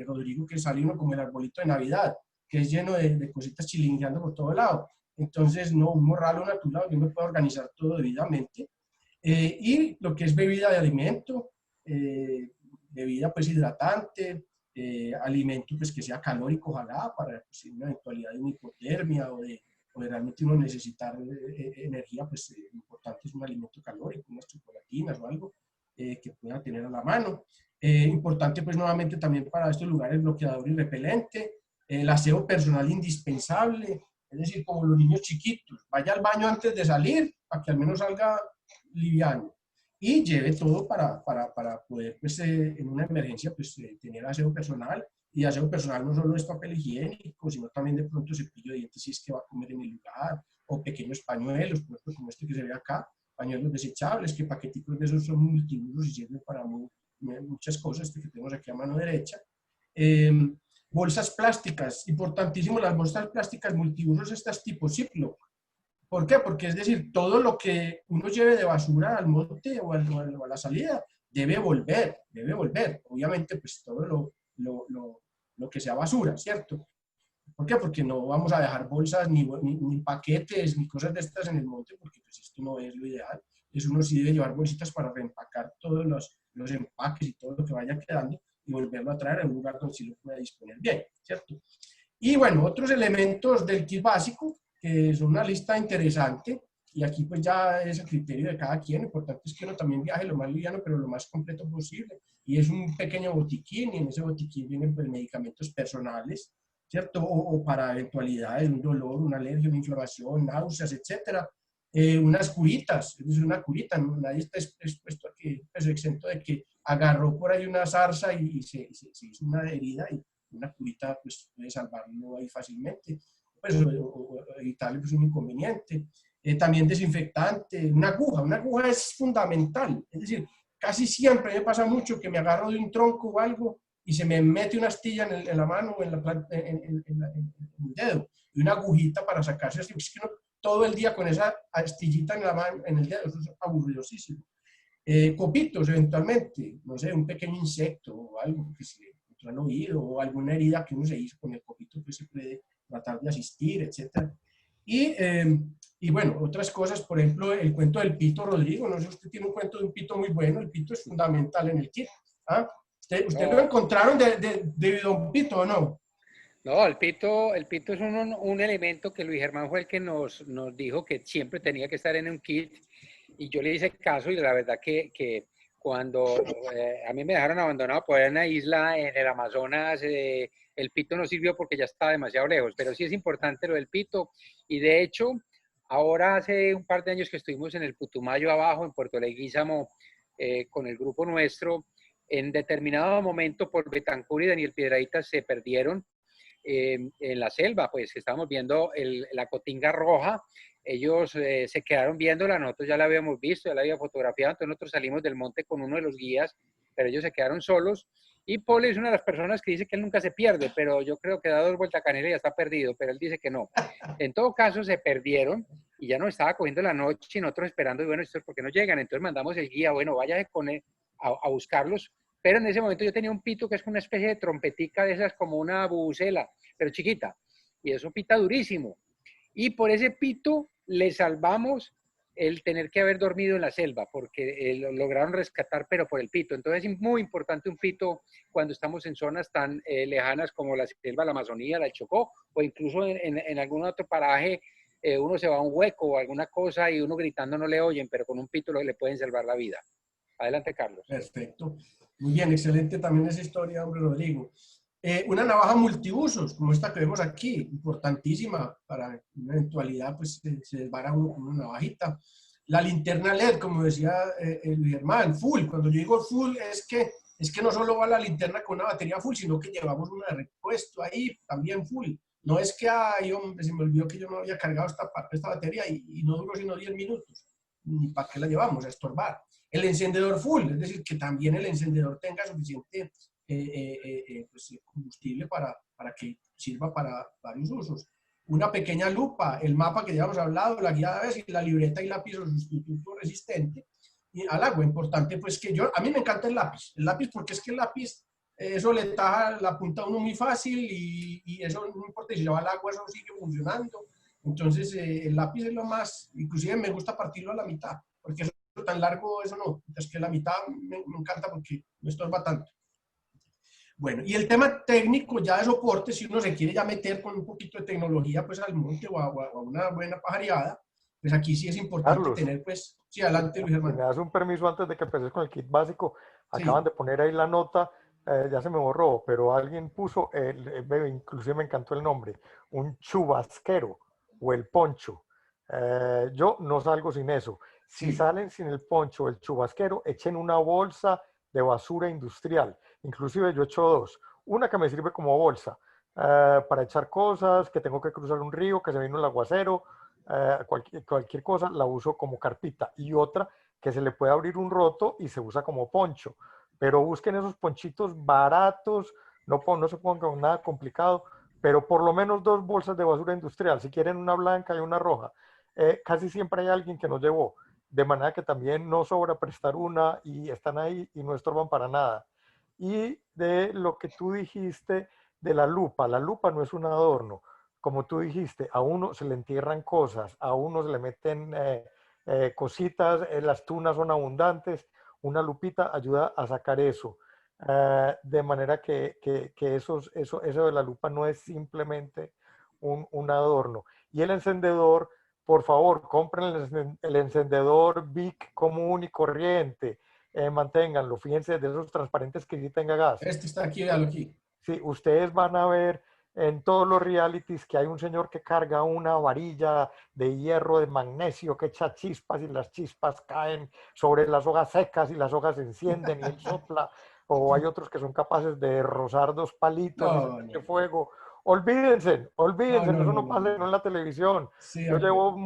[SPEAKER 1] Rodrigo, que sale uno como el arbolito de Navidad, que es lleno de cositas chilingueando por todo lado. Entonces, no, un morral o una tula, yo me puedo organizar todo debidamente. Y lo que es bebida de alimento, bebida pues hidratante, alimento pues que sea calórico, ojalá, para pues, una eventualidad de una hipotermia o de realmente uno necesitar energía, pues importante es un alimento calórico, unas chocolatinas o algo que pueda tener a la mano. Importante pues nuevamente también para estos lugares bloqueador y repelente, el aseo personal indispensable, es decir, como los niños chiquitos, vaya al baño antes de salir para que al menos salga liviano y lleve todo para poder, pues, en una emergencia, pues, tener aseo personal. Y aseo personal no solo es papel higiénico, sino también de pronto cepillo de dientes si es que va a comer en el lugar, o pequeños pañuelos, por ejemplo, como este que se ve acá, pañuelos desechables, que paqueticos de esos son multiusos y sirven para muchas cosas, este que tenemos aquí a mano derecha. Eh, Bolsas plásticas, importantísimo las bolsas plásticas multiusos, estas tipo Ziploc. ¿Por qué? Porque es decir, todo lo que uno lleve de basura al monte o a la salida debe volver, debe volver. Obviamente, pues todo lo que sea basura, ¿cierto? ¿Por qué? Porque no vamos a dejar bolsas, ni paquetes, ni cosas de estas en el monte, porque pues esto no es lo ideal. Es uno sí debe llevar bolsitas para reempacar todos los empaques y todo lo que vaya quedando y volverlo a traer a un lugar donde sí lo pueda disponer bien, ¿cierto? Y bueno, otros elementos del kit básico, que son una lista interesante, y aquí pues ya es el criterio de cada quien. Lo importante es que uno también viaje lo más liviano, pero lo más completo posible. Y es un pequeño botiquín, y en ese botiquín vienen pues medicamentos personales, ¿cierto? O para eventualidades, un dolor, una alergia, una inflamación, náuseas, etcétera. Unas curitas, es decir, una curita, ¿no? Nadie está expuesto a que, pues, exento de que agarró por ahí una zarza y se hizo una herida, y una curita pues puede salvarlo ahí fácilmente, pues, o evitarle pues un inconveniente. También desinfectante, una aguja es fundamental, es decir, casi siempre me pasa mucho que me agarro de un tronco o algo y se me mete una astilla en la mano o en el dedo, y una agujita para sacarse así, es que no, todo el día con esa astillita en la mano, en el dedo, eso es aburridosísimo. Copitos eventualmente, no sé, un pequeño insecto o algo que se entró al oído, o alguna herida que uno se hizo con el copito, que se puede tratar de asistir, etc. Y bueno, otras cosas, por ejemplo, el cuento del pito, Rodrigo. No sé, usted tiene un cuento de un pito muy bueno. El pito es fundamental en el kit. ¿Ah? ¿Usted lo encontraron de Don Pito o no?
[SPEAKER 2] No, el pito es un elemento que Luis Germán fue el que nos dijo que siempre tenía que estar en un kit, y yo le hice caso, y la verdad que cuando a mí me dejaron abandonado por una isla en el Amazonas, el pito no sirvió porque ya estaba demasiado lejos, pero sí es importante lo del pito. Y de hecho, ahora hace un par de años que estuvimos en el Putumayo abajo, en Puerto Leguízamo, con el grupo nuestro, en determinado momento por Betancur y Daniel Piedrahítas se perdieron en la selva, pues estábamos viendo la cotinga roja. Ellos se quedaron viéndola, nosotros ya la habíamos visto, ya la había fotografiado, entonces nosotros salimos del monte con uno de los guías, pero ellos se quedaron solos. Y Paul es una de las personas que dice que él nunca se pierde, pero yo creo que da 2 vueltas a Canela y ya está perdido, pero él dice que no. En todo caso, se perdieron y ya nos estaba cogiendo la noche y nosotros esperando, y bueno, esto es porque no llegan. Entonces mandamos el guía, bueno, vaya con él a buscarlos. Pero en ese momento yo tenía un pito que es una especie de trompetica de esas, como una bubucela, pero chiquita, y eso pita durísimo. Y por ese pito le salvamos el tener que haber dormido en la selva, porque lo lograron rescatar, pero por el pito. Entonces es muy importante un pito cuando estamos en zonas tan lejanas como la selva, la Amazonía, la Chocó, o incluso en algún otro paraje. Uno se va a un hueco o alguna cosa y uno gritando no le oyen, pero con un pito le pueden salvar la vida. Adelante, Carlos.
[SPEAKER 1] Perfecto. Muy bien, excelente también esa historia, hombre, Rodrigo. Una navaja multiusos, como esta que vemos aquí, importantísima para una eventualidad, pues se desvara uno con una navajita. La linterna LED, como decía Luis Germán, full. Cuando yo digo full es que no solo va la linterna con una batería full, sino que llevamos una de repuesto ahí también full. No es que, ay, hombre, se me olvidó que yo no había cargado esta batería y no duró sino 10 minutos. Ni para qué la llevamos, a estorbar. El encendedor full, es decir, que también el encendedor tenga suficiente pues, combustible para que sirva para varios usos. Una pequeña lupa, el mapa que ya hemos hablado, la guía de y la libreta y lápiz o sustituto resistente y al agua. Importante, pues que a mí me encanta el lápiz porque es que el lápiz, eso le taja la punta a uno muy fácil y eso no importa si se va al agua, eso sigue funcionando. Entonces, el lápiz es lo más, inclusive me gusta partirlo a la mitad, porque eso tan largo, eso no, es que la mitad me encanta porque no estorba tanto. Bueno, y el tema técnico ya de soporte, si uno se quiere ya meter con un poquito de tecnología, pues al monte o a una buena pajareada, pues aquí sí es importante
[SPEAKER 3] Carlos,
[SPEAKER 1] tener, pues, sí, adelante Luis
[SPEAKER 3] si
[SPEAKER 1] Hermano.
[SPEAKER 3] me das un permiso antes de que empeces con el kit básico,
[SPEAKER 1] Sí.
[SPEAKER 3] acaban de poner ahí la nota ya se me borró, pero alguien puso, inclusive me encantó el nombre, un chubasquero o el poncho. Yo no salgo sin eso. Si
[SPEAKER 1] Sí,
[SPEAKER 3] salen sin el poncho o el chubasquero, echen una bolsa de basura industrial. Inclusive yo echo dos. Una que me sirve como bolsa para echar cosas, que tengo que cruzar un río, que se vino el aguacero, cualquier cosa la uso como carpita. Y otra que se le puede abrir un roto y se usa como poncho. Pero busquen esos ponchitos baratos, no se pongan con nada complicado, pero por lo menos dos bolsas de basura industrial. Si quieren una blanca y una roja, casi siempre hay alguien que nos llevó, de manera que también no sobra prestar una y están ahí y no estorban para nada. Y de lo que tú dijiste de la lupa no es un adorno. Como tú dijiste, a uno se le entierran cosas, a uno se le meten cositas, las tunas son abundantes, una lupita ayuda a sacar eso. De manera que eso de la lupa no es simplemente un adorno. Y el encendedor, por favor, compren el encendedor Bic común y corriente. Manténganlo, fíjense de esos transparentes que sí tenga gas.
[SPEAKER 1] este está aquí, véalo aquí.
[SPEAKER 3] Sí, ustedes van a ver en todos los realities que hay un señor que carga una varilla de hierro, de magnesio, que echa chispas y las chispas caen sobre las hojas secas y las hojas se encienden y él sopla. O hay otros que son capaces de rozar dos palitos y
[SPEAKER 1] No,
[SPEAKER 3] sacarle
[SPEAKER 1] no,
[SPEAKER 3] fuego. Olvídense,
[SPEAKER 1] no,
[SPEAKER 3] olvídense,
[SPEAKER 1] no,
[SPEAKER 3] eso
[SPEAKER 1] no,
[SPEAKER 3] no
[SPEAKER 1] no,
[SPEAKER 3] pasa
[SPEAKER 1] no.
[SPEAKER 3] en la televisión.
[SPEAKER 1] Sí, de
[SPEAKER 3] Yo
[SPEAKER 1] acuerdo.
[SPEAKER 3] llevo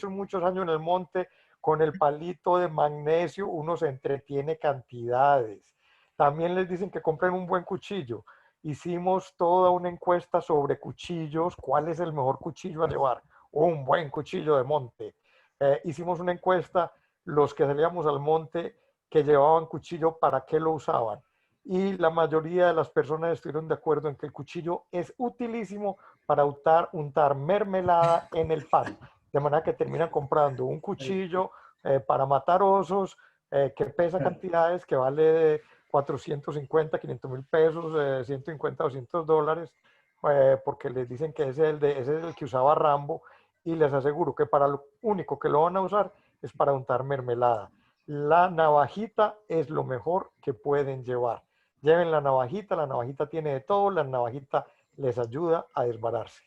[SPEAKER 3] muchos años en el monte con el palito de magnesio, uno se entretiene cantidades. También les dicen que compren un buen cuchillo. Hicimos toda una encuesta sobre cuchillos, cuál es el mejor cuchillo a llevar, un buen cuchillo de monte. Hicimos una encuesta, los que salíamos al monte que llevaban cuchillo, ¿para qué lo usaban? Y la mayoría de las personas estuvieron de acuerdo en que el cuchillo es utilísimo para untar mermelada en el pan. De manera que terminan comprando un cuchillo para matar osos, que pesa cantidades, que vale 450, 500 mil pesos, 150, $200, porque les dicen que ese es el que usaba Rambo, y les aseguro que para lo único que lo van a usar es para untar mermelada. La navajita es lo mejor que pueden llevar. Lleven la navajita tiene de todo, la navajita les ayuda a desbararse.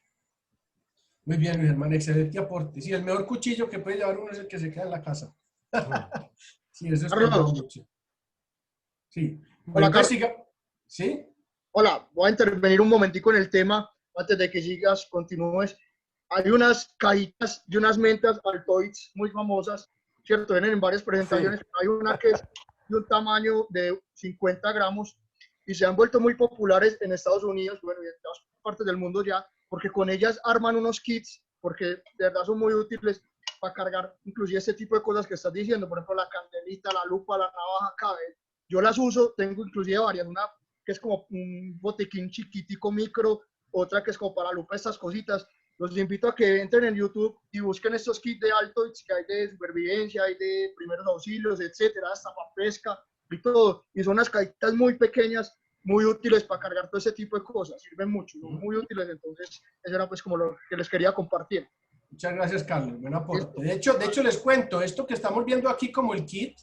[SPEAKER 1] Muy bien, mi hermano, excelente aporte. Sí, el mejor cuchillo que puede llevar uno es el que se queda en la casa.
[SPEAKER 3] Mm.
[SPEAKER 1] Sí, eso es verdad
[SPEAKER 4] Carlos,
[SPEAKER 1] mucho. Sí. Bueno,
[SPEAKER 4] hola
[SPEAKER 1] entonces
[SPEAKER 4] Carlos,
[SPEAKER 1] siga. ¿Sí?
[SPEAKER 4] hola, voy a intervenir un momentico en el tema antes de que sigas, continúes. Hay unas cajitas de unas mentas Altoids muy famosas, ¿cierto? Vienen en varias
[SPEAKER 3] Sí.
[SPEAKER 4] presentaciones. Hay una que es de un tamaño de 50 gramos y se han vuelto muy populares en Estados Unidos, bueno, y en todas partes del mundo ya, porque con ellas arman unos kits, porque de verdad son muy útiles para cargar inclusive este tipo de cosas que estás diciendo, por ejemplo, la candelita, la lupa, la navaja, cabe. Yo las uso, tengo inclusive varias, una que es como un botiquín chiquitico micro, otra que es como para lupa, estas cositas. Los invito a que entren en YouTube y busquen estos kits de Altoids que hay de supervivencia, hay de primeros auxilios, etcétera, hasta para pesca y todo. Y son unas cajitas muy pequeñas, muy útiles para cargar todo ese tipo de cosas. Sirven mucho, son muy útiles. Entonces, eso era pues como lo que les quería compartir.
[SPEAKER 1] Muchas gracias, Carlos. Buen aporte.
[SPEAKER 4] Listo.
[SPEAKER 1] De hecho, les cuento, esto que estamos viendo aquí como el kit,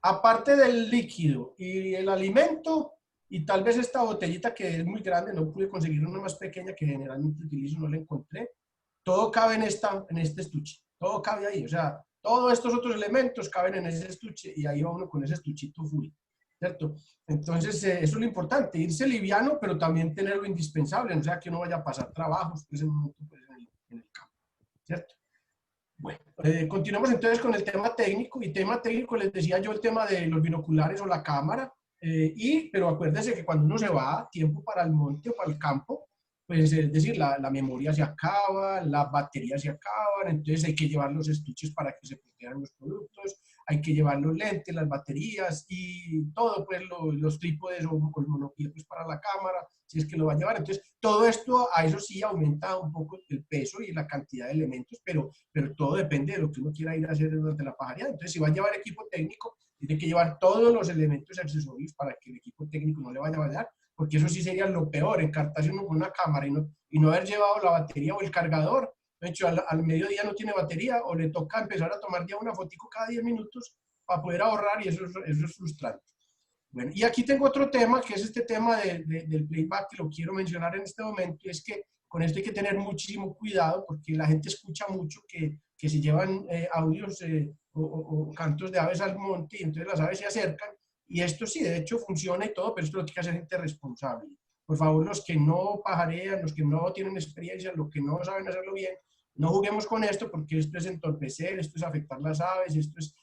[SPEAKER 1] aparte del líquido y el alimento, y tal vez esta botellita que es muy grande, no pude conseguir una más pequeña que generalmente utilizo, no la encontré, todo cabe en este estuche, todo cabe ahí, o sea, todos estos otros elementos caben en ese estuche y ahí va uno con ese estuchito full, ¿cierto? Entonces, eso es lo importante, irse liviano, pero también tener lo indispensable, no sea que uno vaya a pasar trabajos pues, en el campo, ¿cierto? Bueno, continuamos entonces con el tema técnico, y tema técnico les decía yo el tema de los binoculares o la cámara, pero acuérdense que cuando uno se va a tiempo para el monte o para el campo, pues es decir, la memoria se acaba, las baterías se acaban, entonces hay que llevar los estuches para que se protejan los productos, hay que llevar los lentes, las baterías y todo, pues los trípodes o el monopié pues, para la cámara, si es que lo va a llevar. Entonces, todo esto, a eso sí aumenta un poco el peso y la cantidad de elementos, pero todo depende de lo que uno quiera ir a hacer durante la pajareada. Entonces, si va a llevar equipo técnico, tiene que llevar todos los elementos y accesorios para que el equipo técnico no le vaya a fallar, porque eso sí sería lo peor, encartarse uno con una cámara y no haber llevado la batería o el cargador. De hecho, al mediodía no tiene batería o le toca empezar a tomar ya una fotico cada 10 minutos para poder ahorrar, y eso es frustrante. Bueno, y aquí tengo otro tema, que es este tema del playback, que lo quiero mencionar en este momento, y es que con esto hay que tener muchísimo cuidado, porque la gente escucha mucho que se llevan audios o cantos de aves al monte, y entonces las aves se acercan, y esto sí, de hecho funciona y todo, pero esto lo tiene que hacer gente responsable. Por favor, los que no pajarean, los que no tienen experiencia, los que no saben hacerlo bien, no juguemos con esto, porque esto es entorpecer, esto es afectar las aves, esto es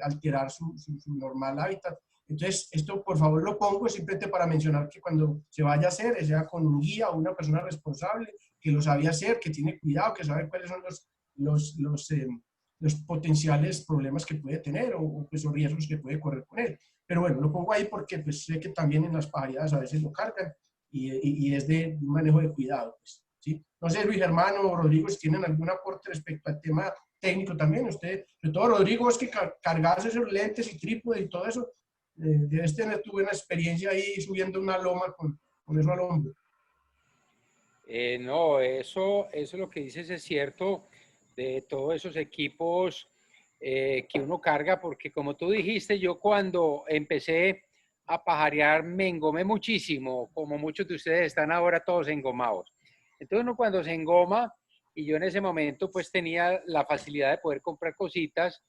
[SPEAKER 1] alterar su normal hábitat. Entonces, esto por favor lo pongo simplemente para mencionar que cuando se vaya a hacer, sea con un guía o una persona responsable que lo sabe hacer, que tiene cuidado, que sabe cuáles son los potenciales problemas que puede tener o pues, los riesgos que puede correr con él. Pero bueno, lo pongo ahí porque pues, sé que también en las pajareadas a veces lo cargan y es de un manejo de cuidado. Pues, ¿sí? No sé, Luis Germán o Rodrigo, si tienen algún aporte respecto al tema técnico también. Usted, sobre todo Rodrigo, es que cargarse esos lentes y trípode y todo eso, debes tener tu buena experiencia ahí subiendo una loma con eso al hombro.
[SPEAKER 2] No, eso lo que dices es cierto de todos esos equipos que uno carga, porque como tú dijiste, yo cuando empecé a pajarear me engomé muchísimo, como muchos de ustedes están ahora todos engomados. Entonces uno cuando se engoma, y yo en ese momento pues tenía la facilidad de poder comprar cositas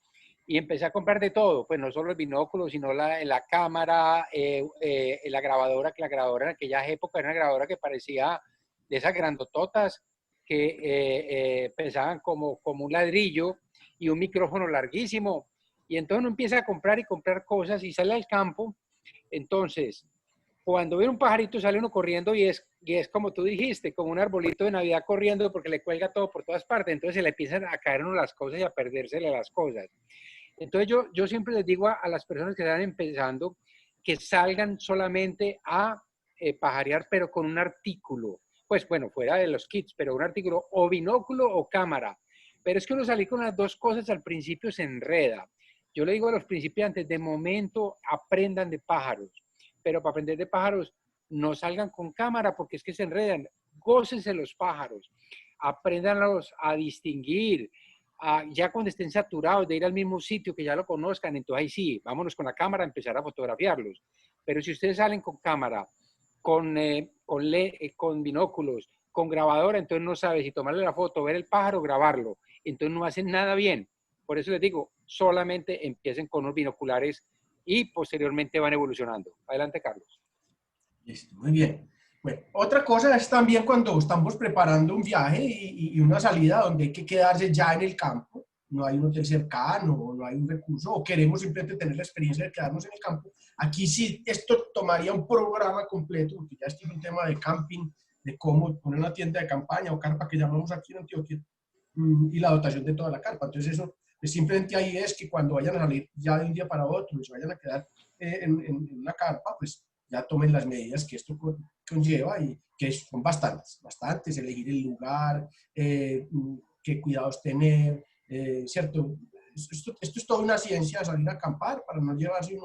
[SPEAKER 2] y empecé a comprar de todo, pues no solo el binóculo, sino la cámara, la grabadora, que la grabadora en aquella época era una grabadora que parecía de esas grandototas que pesaban como un ladrillo y un micrófono larguísimo. Y entonces uno empieza a comprar y comprar cosas y sale al campo. Entonces, cuando ve un pajarito sale uno corriendo y es como tú dijiste, como un arbolito de Navidad corriendo porque le cuelga todo por todas partes. Entonces se le empiezan a caer uno las cosas y a perdérsele las cosas. Entonces yo siempre les digo a las personas que están empezando que salgan solamente a pajarear, pero con un artículo. Pues bueno, fuera de los kits, pero un artículo o binóculo o cámara. Pero es que uno salir con las dos cosas al principio se enreda. Yo le digo a los principiantes, de momento aprendan de pájaros, pero para aprender de pájaros no salgan con cámara porque es que se enredan. Gócense los pájaros, apréndanlos a distinguir, ya cuando estén saturados de ir al mismo sitio que ya lo conozcan, entonces ahí sí, vámonos con la cámara a empezar a fotografiarlos. Pero si ustedes salen con cámara, con binóculos, con grabadora, entonces no sabe si tomarle la foto, ver el pájaro, grabarlo. Entonces no hacen nada bien. Por eso les digo, solamente empiecen con unos binoculares y posteriormente van evolucionando. Adelante, Carlos.
[SPEAKER 1] Listo, muy bien. Bueno, otra cosa es también cuando estamos preparando un viaje y una salida donde hay que quedarse ya en el campo, no hay un hotel cercano, no hay un recurso, o queremos simplemente tener la experiencia de quedarnos en el campo. Aquí sí, esto tomaría un programa completo, porque ya esto es un tema de camping, de cómo poner una tienda de campaña o carpa que llamamos aquí en Antioquia, y la dotación de toda la carpa. Entonces eso, pues simplemente ahí es que cuando vayan a salir ya de un día para otro, y se vayan a quedar en una carpa, pues ya tomen las medidas que esto conlleva y que son bastantes, elegir el lugar, qué cuidados tener, ¿cierto? Esto es toda una ciencia, salir a acampar para no llevarse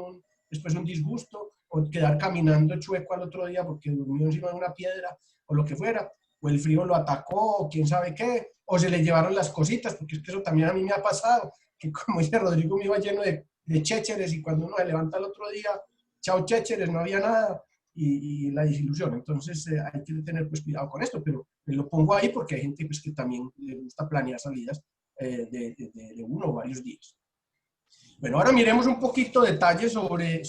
[SPEAKER 1] después un disgusto o quedar caminando chueco al otro día porque durmió encima de una piedra o lo que fuera, o el frío lo atacó, o quién sabe qué, o se le llevaron las cositas, porque es que eso también a mí me ha pasado, que como dice Rodrigo, me iba lleno de chécheres y cuando uno se levanta el otro día, chao chécheres, no había nada y la desilusión. Entonces hay que tener pues, cuidado con esto, pero me lo pongo ahí porque hay gente pues, que también le gusta planear salidas de uno o varios días. Bueno, ahora miremos un poquito detalles sobre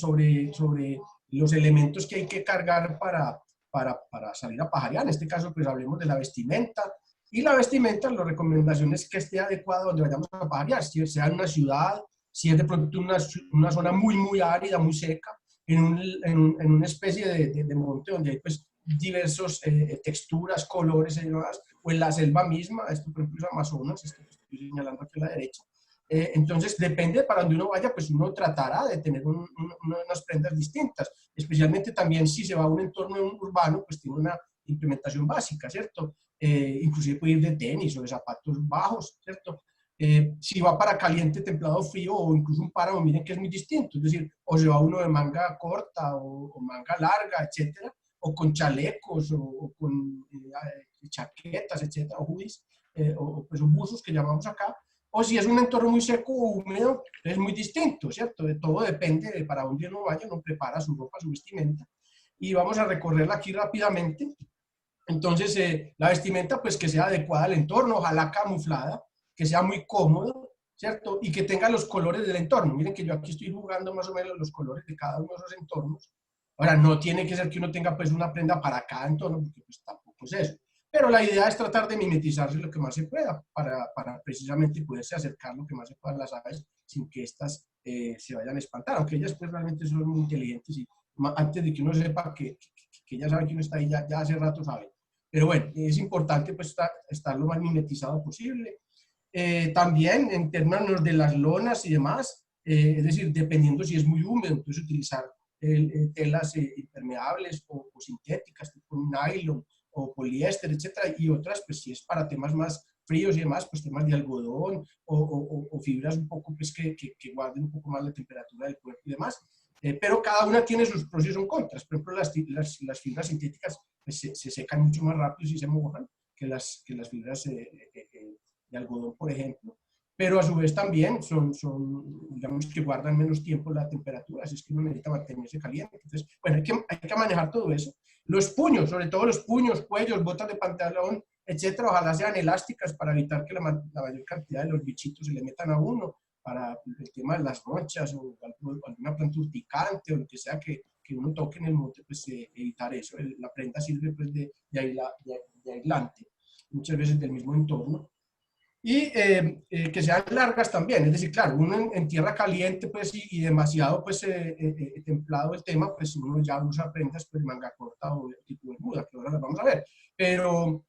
[SPEAKER 1] los elementos que hay que cargar para salir a pajarear. En este caso, pues hablemos de la vestimenta. Y la vestimenta, la recomendación es que esté adecuada donde vayamos a pajarear, si sea en una ciudad, si es de pronto una zona muy árida, muy seca, en una especie de monte donde hay pues diversas texturas, colores y demás, o en la selva misma, esto por ejemplo es Amazonas, esto que estoy señalando aquí a la derecha. Entonces, depende para donde uno vaya, pues uno tratará de tener unas prendas distintas, especialmente también si se va a un entorno urbano, pues tiene una implementación básica, ¿cierto? Inclusive puede ir de tenis o de zapatos bajos, ¿cierto? Si va para caliente, templado, frío o incluso un páramo, miren que es muy distinto, es decir, o se va uno de manga corta o manga larga, etcétera, o con chalecos o con chaquetas, etcétera, o hoodies, o pues buzos que llamamos acá, o si es un entorno muy seco o húmedo, es muy distinto, ¿cierto? De todo depende de para dónde uno vaya, uno prepara su ropa, su vestimenta, y vamos a recorrerla aquí rápidamente. Entonces, la vestimenta, pues que sea adecuada al entorno, ojalá camuflada, que sea muy cómodo, ¿cierto? Y que tenga los colores del entorno. Miren que yo aquí estoy jugando más o menos los colores de cada uno de esos entornos. Ahora, no tiene que ser que uno tenga pues una prenda para cada entorno, porque pues tampoco es eso. Pero la idea es tratar de mimetizarse lo que más se pueda para precisamente poderse acercar lo que más se pueda a las aves sin que éstas se vayan a espantar, aunque ellas pues realmente son muy inteligentes y antes de que uno sepa que ya sabe que uno está ahí, ya hace rato sabe. Pero bueno, es importante pues estar lo más mimetizado posible. También en términos de las lonas y demás, es decir, dependiendo si es muy húmedo, entonces utilizar telas impermeables o sintéticas, tipo nylon o poliéster, etcétera, y otras, pues si es para temas más fríos y demás, pues temas de algodón o fibras un poco, pues que guarden un poco más la temperatura del cuerpo y demás. Pero cada una tiene sus pros y sus contras. Por ejemplo, las fibras sintéticas pues, se secan mucho más rápido si se mojan que las fibras de algodón, por ejemplo. Pero a su vez también digamos que guardan menos tiempo la temperatura, así es que uno necesita mantenerse caliente. Entonces, bueno, hay que manejar todo eso. Los puños, sobre todo los puños, cuellos, botas de pantalón, etcétera, ojalá sean elásticas para evitar que la mayor cantidad de los bichitos se le metan a uno, para el tema de las ronchas o alguna planta urticante o lo que sea que uno toque en el monte, pues evitar eso. La prenda sirve pues de aislante, muchas veces del mismo entorno. Y que sean largas también, es decir, claro, uno en tierra caliente pues, y demasiado pues, templado el tema, pues uno ya usa prendas pues, manga corta o tipo bermuda, que ahora las vamos a ver, pero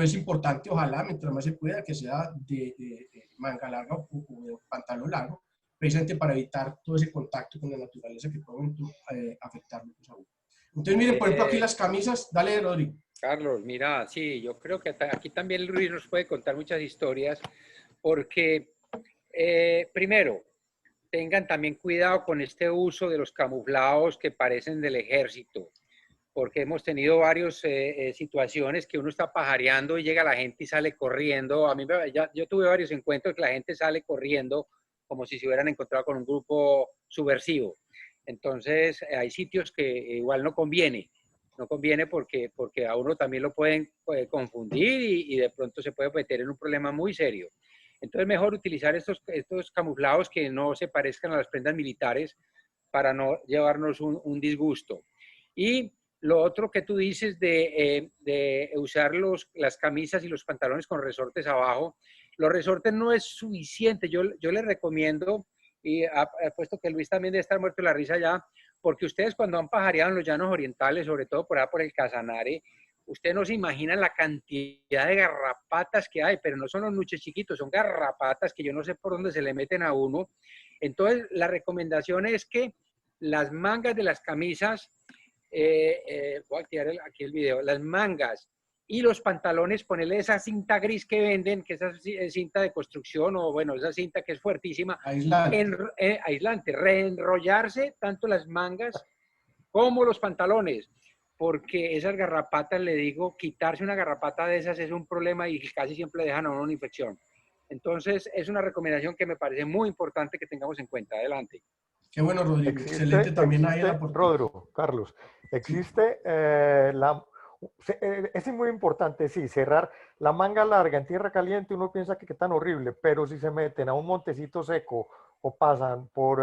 [SPEAKER 1] es importante, ojalá, mientras más se pueda, que sea de manga larga o de pantalón largo, precisamente para evitar todo ese contacto con la naturaleza que puede afectarlo pues, a uno. Entonces, miren, por ejemplo, aquí las camisas, dale, Rodrigo.
[SPEAKER 2] Carlos, mira, sí, yo creo que aquí también Luis nos puede contar muchas historias, porque primero, tengan también cuidado con este uso de los camuflados que parecen del ejército, porque hemos tenido varias situaciones que uno está pajareando y llega la gente y sale corriendo. Yo tuve varios encuentros que la gente sale corriendo como si se hubieran encontrado con un grupo subversivo. Entonces, hay sitios que igual no conviene porque a uno también lo pueden confundir y de pronto se puede meter en un problema muy serio. Entonces, mejor utilizar estos camuflados que no se parezcan a las prendas militares para no llevarnos un disgusto. Y lo otro que tú dices de usar las camisas y los pantalones con resortes abajo, los resortes no es suficiente. Yo les recomiendo, y puesto que Luis también debe estar muerto de la risa ya, porque ustedes cuando han pajareado en los llanos orientales, sobre todo por allá por el Casanare, ustedes no se imaginan la cantidad de garrapatas que hay, pero no son los nuches chiquitos, son garrapatas que yo no sé por dónde se le meten a uno. Entonces, la recomendación es que las mangas de las camisas, voy a activar aquí el video, las mangas y los pantalones, ponerle esa cinta gris que venden, que es cinta de construcción, o bueno, esa cinta que es fuertísima, aislante, reenrollarse tanto las mangas como los pantalones, porque esas garrapatas, le digo, quitarse una garrapata de esas es un problema y casi siempre dejan a uno una infección. Entonces, es una recomendación que me parece muy importante que tengamos en cuenta. Adelante.
[SPEAKER 1] Qué bueno, Rodrigo. Excelente también ahí la oportunidad.
[SPEAKER 3] Rodrigo, Carlos, existe es muy importante, sí, cerrar la manga larga en tierra caliente. Uno piensa que tan horrible, pero si se meten a un montecito seco o pasan por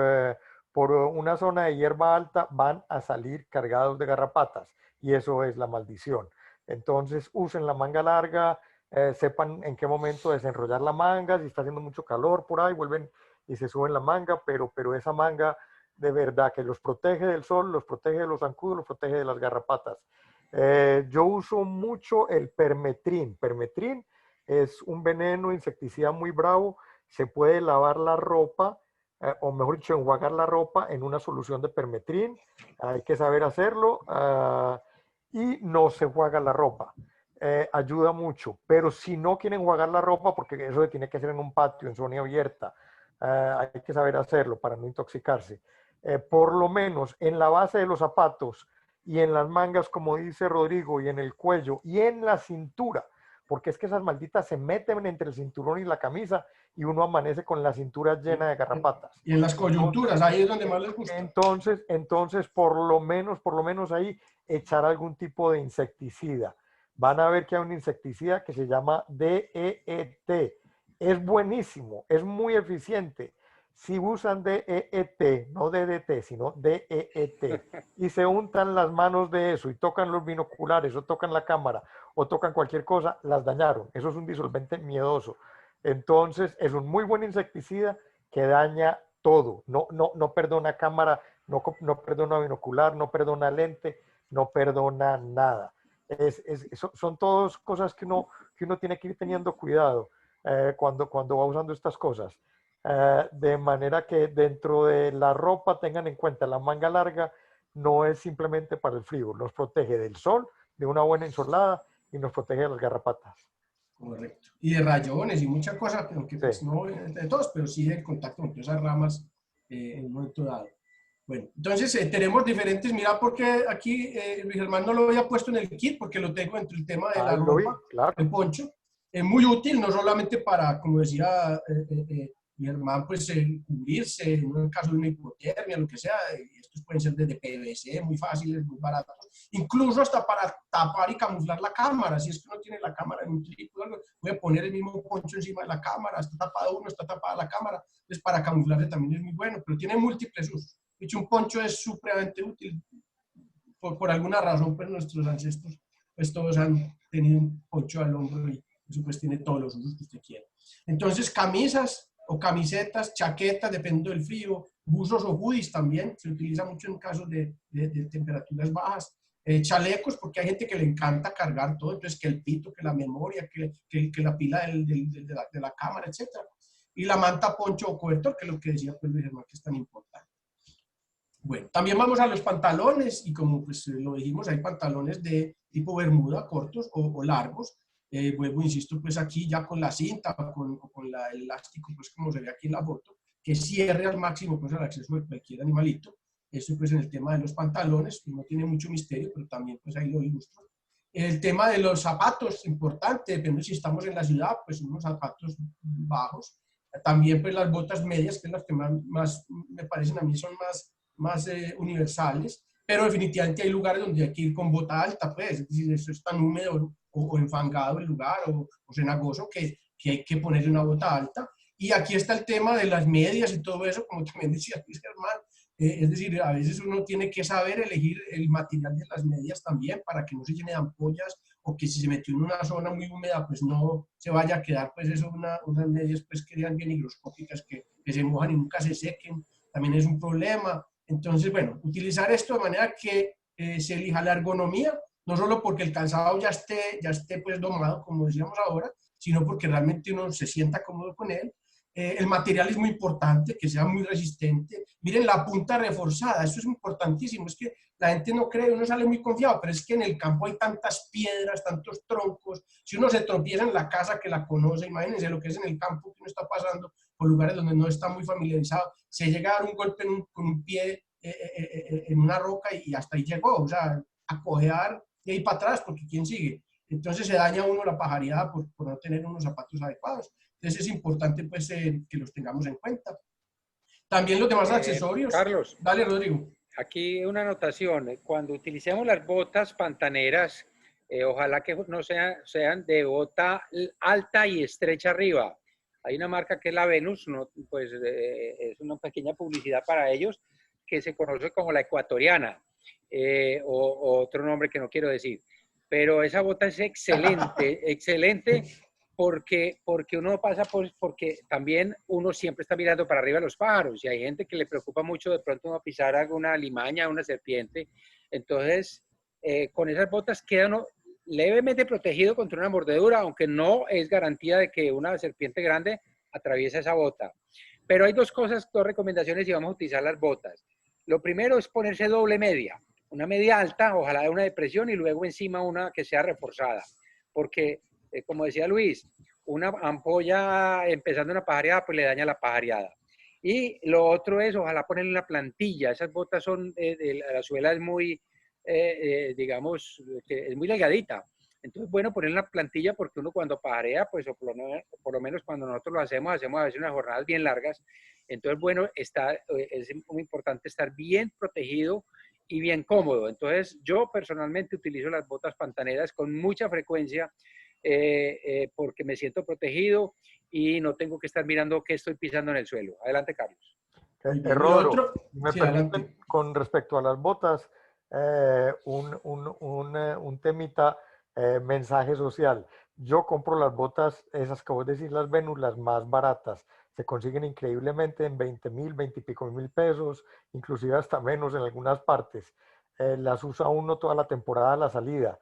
[SPEAKER 3] una zona de hierba alta, van a salir cargados de garrapatas y eso es la maldición. Entonces usen la manga larga, sepan en qué momento desenrollar la manga. Si está haciendo mucho calor por ahí, vuelven y se suben la manga, pero esa manga de verdad que los protege del sol, los protege de los zancudos, los protege de las garrapatas. Yo uso mucho el permetrin. Permetrin es un veneno insecticida muy bravo. Se puede lavar la ropa, o mejor dicho, enjuagar la ropa en una solución de permetrin. Hay que saber hacerlo, y no se enjuaga la ropa. Ayuda mucho, pero si no quieren enjuagar la ropa, porque eso se tiene que hacer en un patio, en zona abierta, hay que saber hacerlo para no intoxicarse. Por lo menos en la base de los zapatos y en las mangas, como dice Rodrigo, y en el cuello y en la cintura, porque es que esas malditas se meten entre el cinturón y la camisa y uno amanece con la cintura llena de garrapatas.
[SPEAKER 1] Y en las coyunturas, ahí es donde más les gusta.
[SPEAKER 3] Entonces por lo menos ahí, echar algún tipo de insecticida. Van a ver que hay un insecticida que se llama DEET. Es buenísimo, es muy eficiente. Si usan DEET, no DDT, sino DEET, y se untan las manos de eso y tocan los binoculares o tocan la cámara o tocan cualquier cosa, las dañaron. Eso es un disolvente miedoso. Entonces, es un muy buen insecticida que daña todo. No perdona cámara, no perdona binocular, no perdona lente, no perdona nada. Son todas cosas que uno tiene que ir teniendo cuidado cuando va usando estas cosas. De manera que dentro de la ropa tengan en cuenta la manga larga no es simplemente para el frío, nos protege del sol, de una buena insolada y nos protege de las garrapatas.
[SPEAKER 1] Correcto. Y de rayones y muchas cosas, aunque pues, no de todos, pero sí del contacto con esas ramas en un momento dado. Bueno, entonces tenemos diferentes, mira porque aquí Luis Germán no lo había puesto en el kit porque lo tengo entre el tema de la ropa,
[SPEAKER 3] claro.
[SPEAKER 1] El poncho. Es muy útil, no solamente para, como decía mi hermano, pues cubrirse en un caso de una hipotermia, lo que sea. Estos pueden ser de PVC, muy fáciles, muy baratos. Incluso hasta para tapar y camuflar la cámara. Si es que uno tiene la cámara en un trípode, voy a poner el mismo poncho encima de la cámara. Está tapado uno, está tapada la cámara. Entonces, para camuflarse también es muy bueno, pero tiene múltiples usos. De hecho, un poncho es supremamente útil. Por alguna razón, pues nuestros ancestros, pues todos han tenido un poncho al hombro y eso pues tiene todos los usos que usted quiera. Entonces, camisas o camisetas, chaquetas, depende del frío, buzos o hoodies también, se utiliza mucho en casos de temperaturas bajas. Chalecos, porque hay gente que le encanta cargar todo, entonces que el pito, que la memoria, que la pila de la cámara, etc. Y la manta, poncho o cobertor, que es lo que decía pues, Luis Germán, que es tan importante. Bueno, también vamos a los pantalones y como pues lo dijimos, hay pantalones de tipo bermuda, cortos o largos. Vuelvo, insisto, pues aquí ya con la cinta, con el elástico, pues como se ve aquí en la foto, que cierre al máximo pues el acceso de cualquier animalito. Eso pues en el tema de los pantalones, que no tiene mucho misterio, pero también pues ahí lo ilustro. El tema de los zapatos, importante, depende si estamos en la ciudad, pues unos zapatos bajos. También pues las botas medias, que es las que más me parecen a mí son más universales, pero definitivamente hay lugares donde hay que ir con bota alta, pues, es decir, eso es tan húmedo o enfangado el lugar o cenagoso que hay que ponerle una bota alta. Y aquí está el tema de las medias y todo eso, como también decía Luis Germán, es decir, a veces uno tiene que saber elegir el material de las medias también para que no se llene de ampollas o que si se metió en una zona muy húmeda, pues no se vaya a quedar, pues eso, unas medias pues que sean bien higroscópicas, que se mojan y nunca se sequen, también es un problema. Entonces, bueno, utilizar esto de manera que se elija la ergonomía, no solo porque el calzado ya esté pues domado, como decíamos ahora, sino porque realmente uno se sienta cómodo con él. El material es muy importante, que sea muy resistente. Miren la punta reforzada, eso es importantísimo. Es que la gente no cree, uno sale muy confiado, pero es que en el campo hay tantas piedras, tantos troncos. Si uno se tropieza en la casa que la conoce, imagínense lo que es en el campo que uno está pasando por lugares donde no está muy familiarizado. Se llega a dar un golpe con un pie en una roca y hasta ahí llegó, o sea, a cojear y ahí para atrás, porque ¿quién sigue? Entonces se daña uno la pajareada por no tener unos zapatos adecuados. Entonces es importante pues que los tengamos en cuenta. También los demás accesorios.
[SPEAKER 2] Carlos.
[SPEAKER 1] Dale, Rodrigo.
[SPEAKER 2] Aquí una anotación. Cuando utilicemos las botas pantaneras, ojalá que no sean de bota alta y estrecha arriba. Hay una marca que es la Venus, ¿no? Pues es una pequeña publicidad para ellos, que se conoce como la ecuatoriana, o otro nombre que no quiero decir. Pero esa bota es excelente, excelente, porque uno pasa porque también uno siempre está mirando para arriba a los pájaros y hay gente que le preocupa mucho de pronto uno pisar alguna limaña, una serpiente. Entonces, con esas botas queda uno levemente protegido contra una mordedura, aunque no es garantía de que una serpiente grande atraviese esa bota. Pero hay dos recomendaciones si vamos a utilizar las botas. Lo primero es ponerse doble media, una media alta, ojalá de una depresión, y luego encima una que sea reforzada, porque como decía Luis, una ampolla empezando una pajareada pues le daña la pajareada. Y lo otro es, ojalá ponerle una plantilla. Esas botas son, la suela es muy, digamos, es muy delgadita. Entonces, bueno, poner una plantilla porque uno cuando pajarea, pues, o por lo menos cuando nosotros lo hacemos a veces unas jornadas bien largas. Entonces, bueno, es muy importante estar bien protegido y bien cómodo. Entonces, yo personalmente utilizo las botas pantaneras con mucha frecuencia porque me siento protegido y no tengo que estar mirando qué estoy pisando en el suelo. Adelante, Carlos.
[SPEAKER 3] Rodro, me
[SPEAKER 1] sí,
[SPEAKER 3] permiten, con respecto a las botas, un temita, mensaje social. Yo compro las botas, esas que vos decís, las Venus, las más baratas. Se consiguen increíblemente en 20.000, 20 y pico mil pesos, inclusive hasta menos en algunas partes. Las usa uno toda la temporada a la salida.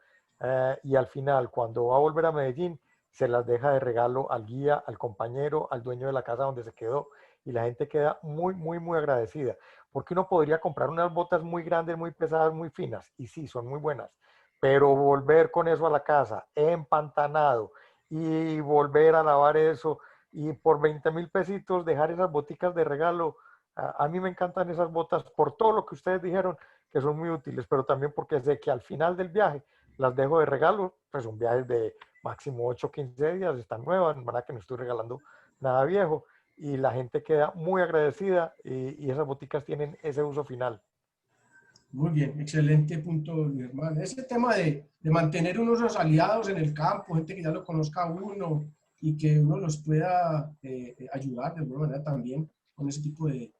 [SPEAKER 3] Y al final, cuando va a volver a Medellín, se las deja de regalo al guía, al compañero, al dueño de la casa donde se quedó. Y la gente queda muy, muy, muy agradecida. Porque uno podría comprar unas botas muy grandes, muy pesadas, muy finas. Y sí, son muy buenas. Pero volver con eso a la casa, empantanado, y volver a lavar eso, y por 20.000 pesitos dejar esas boticas de regalo. A mí me encantan esas botas por todo lo que ustedes dijeron, que son muy útiles, pero también porque sé que al final del viaje las dejo de regalo, pues son viajes de máximo 8 o 15 días, están nuevas, verdad que no estoy regalando nada viejo, y la gente queda muy agradecida y esas boticas tienen ese uso final.
[SPEAKER 1] Muy bien, excelente punto, mi hermano. Ese tema de mantener unos aliados en el campo, gente que ya lo conozca a uno y que uno los pueda ayudar de alguna manera también con ese tipo de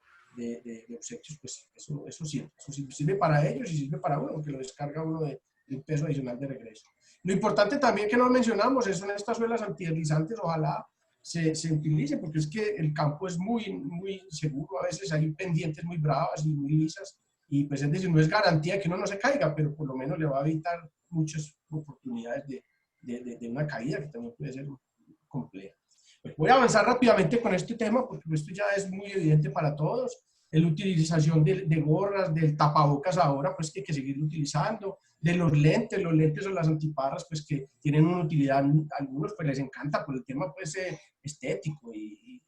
[SPEAKER 1] obsequios, pues eso sirve para ellos y sirve para uno, que lo descarga uno de un peso adicional de regreso. Lo importante también que no mencionamos son estas suelas antideslizantes, ojalá se utilice, porque es que el campo es muy, muy seguro, a veces hay pendientes muy bravas y muy lisas, y pues es decir, no es garantía que uno no se caiga, pero por lo menos le va a evitar muchas oportunidades de una caída que también puede ser compleja. Pues voy a avanzar rápidamente con este tema porque esto ya es muy evidente para todos. La utilización de gorras, del tapabocas ahora, pues que hay que seguir utilizando, de los lentes o las antiparras, pues que tienen una utilidad, algunos pues les encanta por el tema pues estético y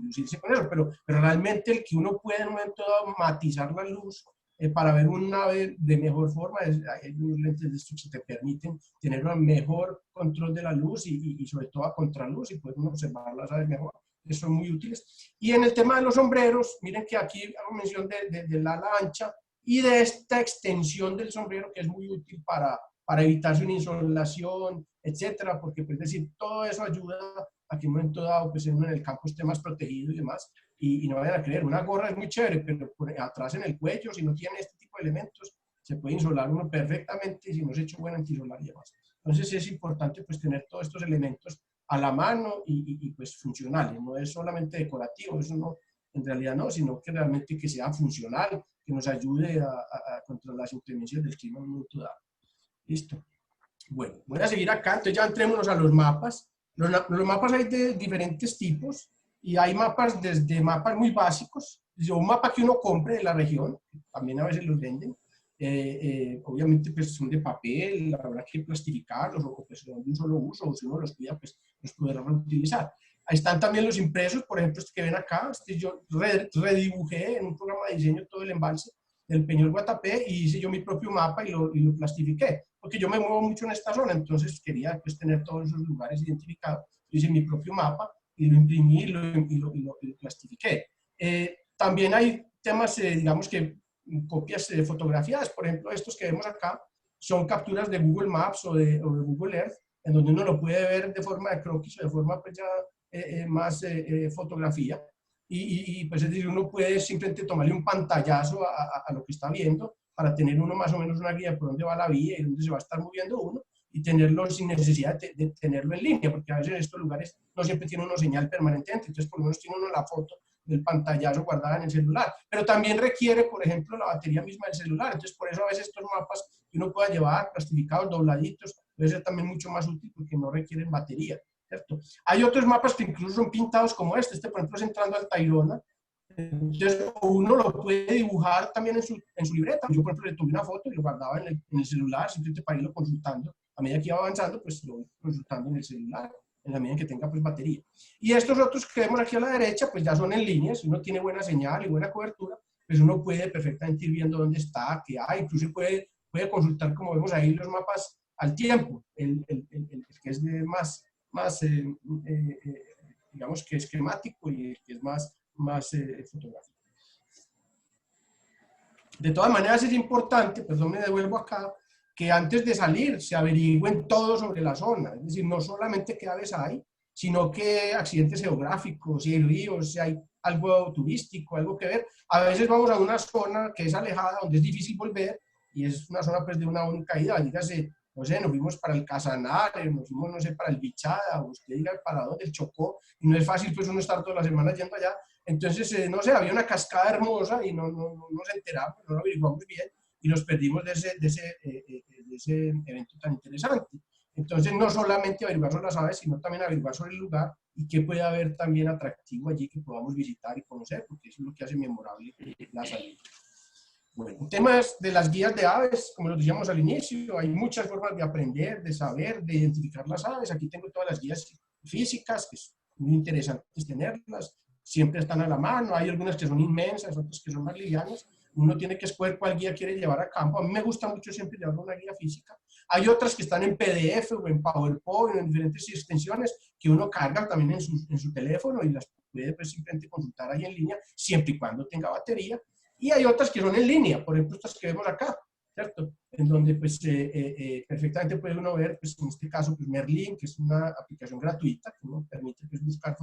[SPEAKER 1] lucirse con eso, pero realmente el que uno puede en un momento dado matizar la luz para ver un ave de mejor forma, hay unos lentes de estos que te permiten tener un mejor control de la luz y sobre todo a contraluz y poder observar las aves mejor. Son muy útiles. Y en el tema de los sombreros, miren que aquí hago mención del ala ancha y de esta extensión del sombrero que es muy útil para evitarse una insolación, etcétera, porque pues decir, todo eso ayuda a que en un momento dado pues uno en el campo esté más protegido y demás, y no vayan a creer, una gorra es muy chévere, pero atrás en el cuello, si no tiene este tipo de elementos, se puede insolar uno perfectamente si no se ha hecho buen antisolar y demás. Entonces es importante pues tener todos estos elementos a la mano y pues funcionales, no es solamente decorativo, eso no, en realidad no, sino que realmente que sea funcional, que nos ayude a controlar las inclemencias del clima en un momento dado. Listo. Bueno, voy a seguir acá, entonces ya entrémonos a los mapas. Los mapas hay de diferentes tipos y hay mapas desde mapas muy básicos, un mapa que uno compre de la región, también a veces los venden, obviamente pues son de papel, habrá que plastificarlos o pues son de un solo uso, o si uno los cuida pues los podrá reutilizar. Ahí están también los impresos, por ejemplo, este que ven acá, yo redibujé en un programa de diseño todo el embalse del Peñol Guatapé y hice yo mi propio mapa y lo plastifiqué, porque yo me muevo mucho en esta zona, entonces quería pues tener todos esos lugares identificados. Yo hice mi propio mapa y lo imprimí y lo plastifiqué. También hay temas, digamos que copias fotografiadas, por ejemplo, estos que vemos acá son capturas de Google Maps o de Google Earth, en donde uno lo puede ver de forma de croquis o de forma pues ya más fotografía. Y pues es decir, uno puede simplemente tomarle un pantallazo a lo que está viendo para tener uno más o menos una guía por dónde va la vía y dónde se va a estar moviendo uno y tenerlo sin necesidad de tenerlo en línea, porque a veces en estos lugares no siempre tiene uno señal permanentemente, entonces por lo menos tiene uno la foto del pantallazo guardada en el celular, pero también requiere, por ejemplo, la batería misma del celular, entonces por eso a veces estos mapas que uno pueda llevar plastificados, dobladitos, puede ser también mucho más útil porque no requieren batería, ¿cierto? Hay otros mapas que incluso son pintados como este por ejemplo es entrando al Tayrona, entonces uno lo puede dibujar también en su libreta. Yo por ejemplo le tomé una foto y lo guardaba en el celular, simplemente para irlo consultando. A medida que iba avanzando, pues lo voy consultando en el celular, en la medida en que tenga pues batería. Y estos otros que vemos aquí a la derecha, pues ya son en línea. Si uno tiene buena señal y buena cobertura, pues uno puede perfectamente ir viendo dónde está, qué hay, incluso puede consultar, como vemos ahí, los mapas al tiempo, el que es de más digamos que esquemático y el que es más fotográfico. De todas maneras es importante, perdón, me devuelvo acá, que antes de salir se averigüen todo sobre la zona, es decir, no solamente qué aves hay, sino qué accidentes geográficos, si hay ríos, si hay algo turístico, algo que ver. A veces vamos a una zona que es alejada, donde es difícil volver, y es una zona pues, de una única ida, dígase, no sé, nos fuimos para el Casanare, nos fuimos, no sé, para el Bichada, o usted diga para dónde, el Chocó, y no es fácil pues uno estar toda la semana yendo allá. Entonces, no sé, había una cascada hermosa y no nos enteramos, no lo averiguamos bien, y nos perdimos de ese evento tan interesante. Entonces, no solamente averiguar sobre las aves, sino también averiguar sobre el lugar y qué puede haber también atractivo allí que podamos visitar y conocer, porque eso es lo que hace memorable la salida. Bueno, temas de las guías de aves, como lo decíamos al inicio, hay muchas formas de aprender, de saber, de identificar las aves. Aquí tengo todas las guías físicas, que es muy interesante tenerlas, siempre están a la mano. Hay algunas que son inmensas, otras que son más livianas. Uno tiene que escoger cuál guía quiere llevar a campo. A mí me gusta mucho siempre llevar una guía física. Hay otras que están en PDF o en PowerPoint, en diferentes extensiones, que uno carga también en su teléfono y las puede pues, simplemente consultar ahí en línea, siempre y cuando tenga batería. Y hay otras que son en línea, por ejemplo, estas que vemos acá, ¿cierto? En donde pues, perfectamente puede uno ver, pues, en este caso, pues, Merlin, que es una aplicación gratuita que nos permite pues, buscar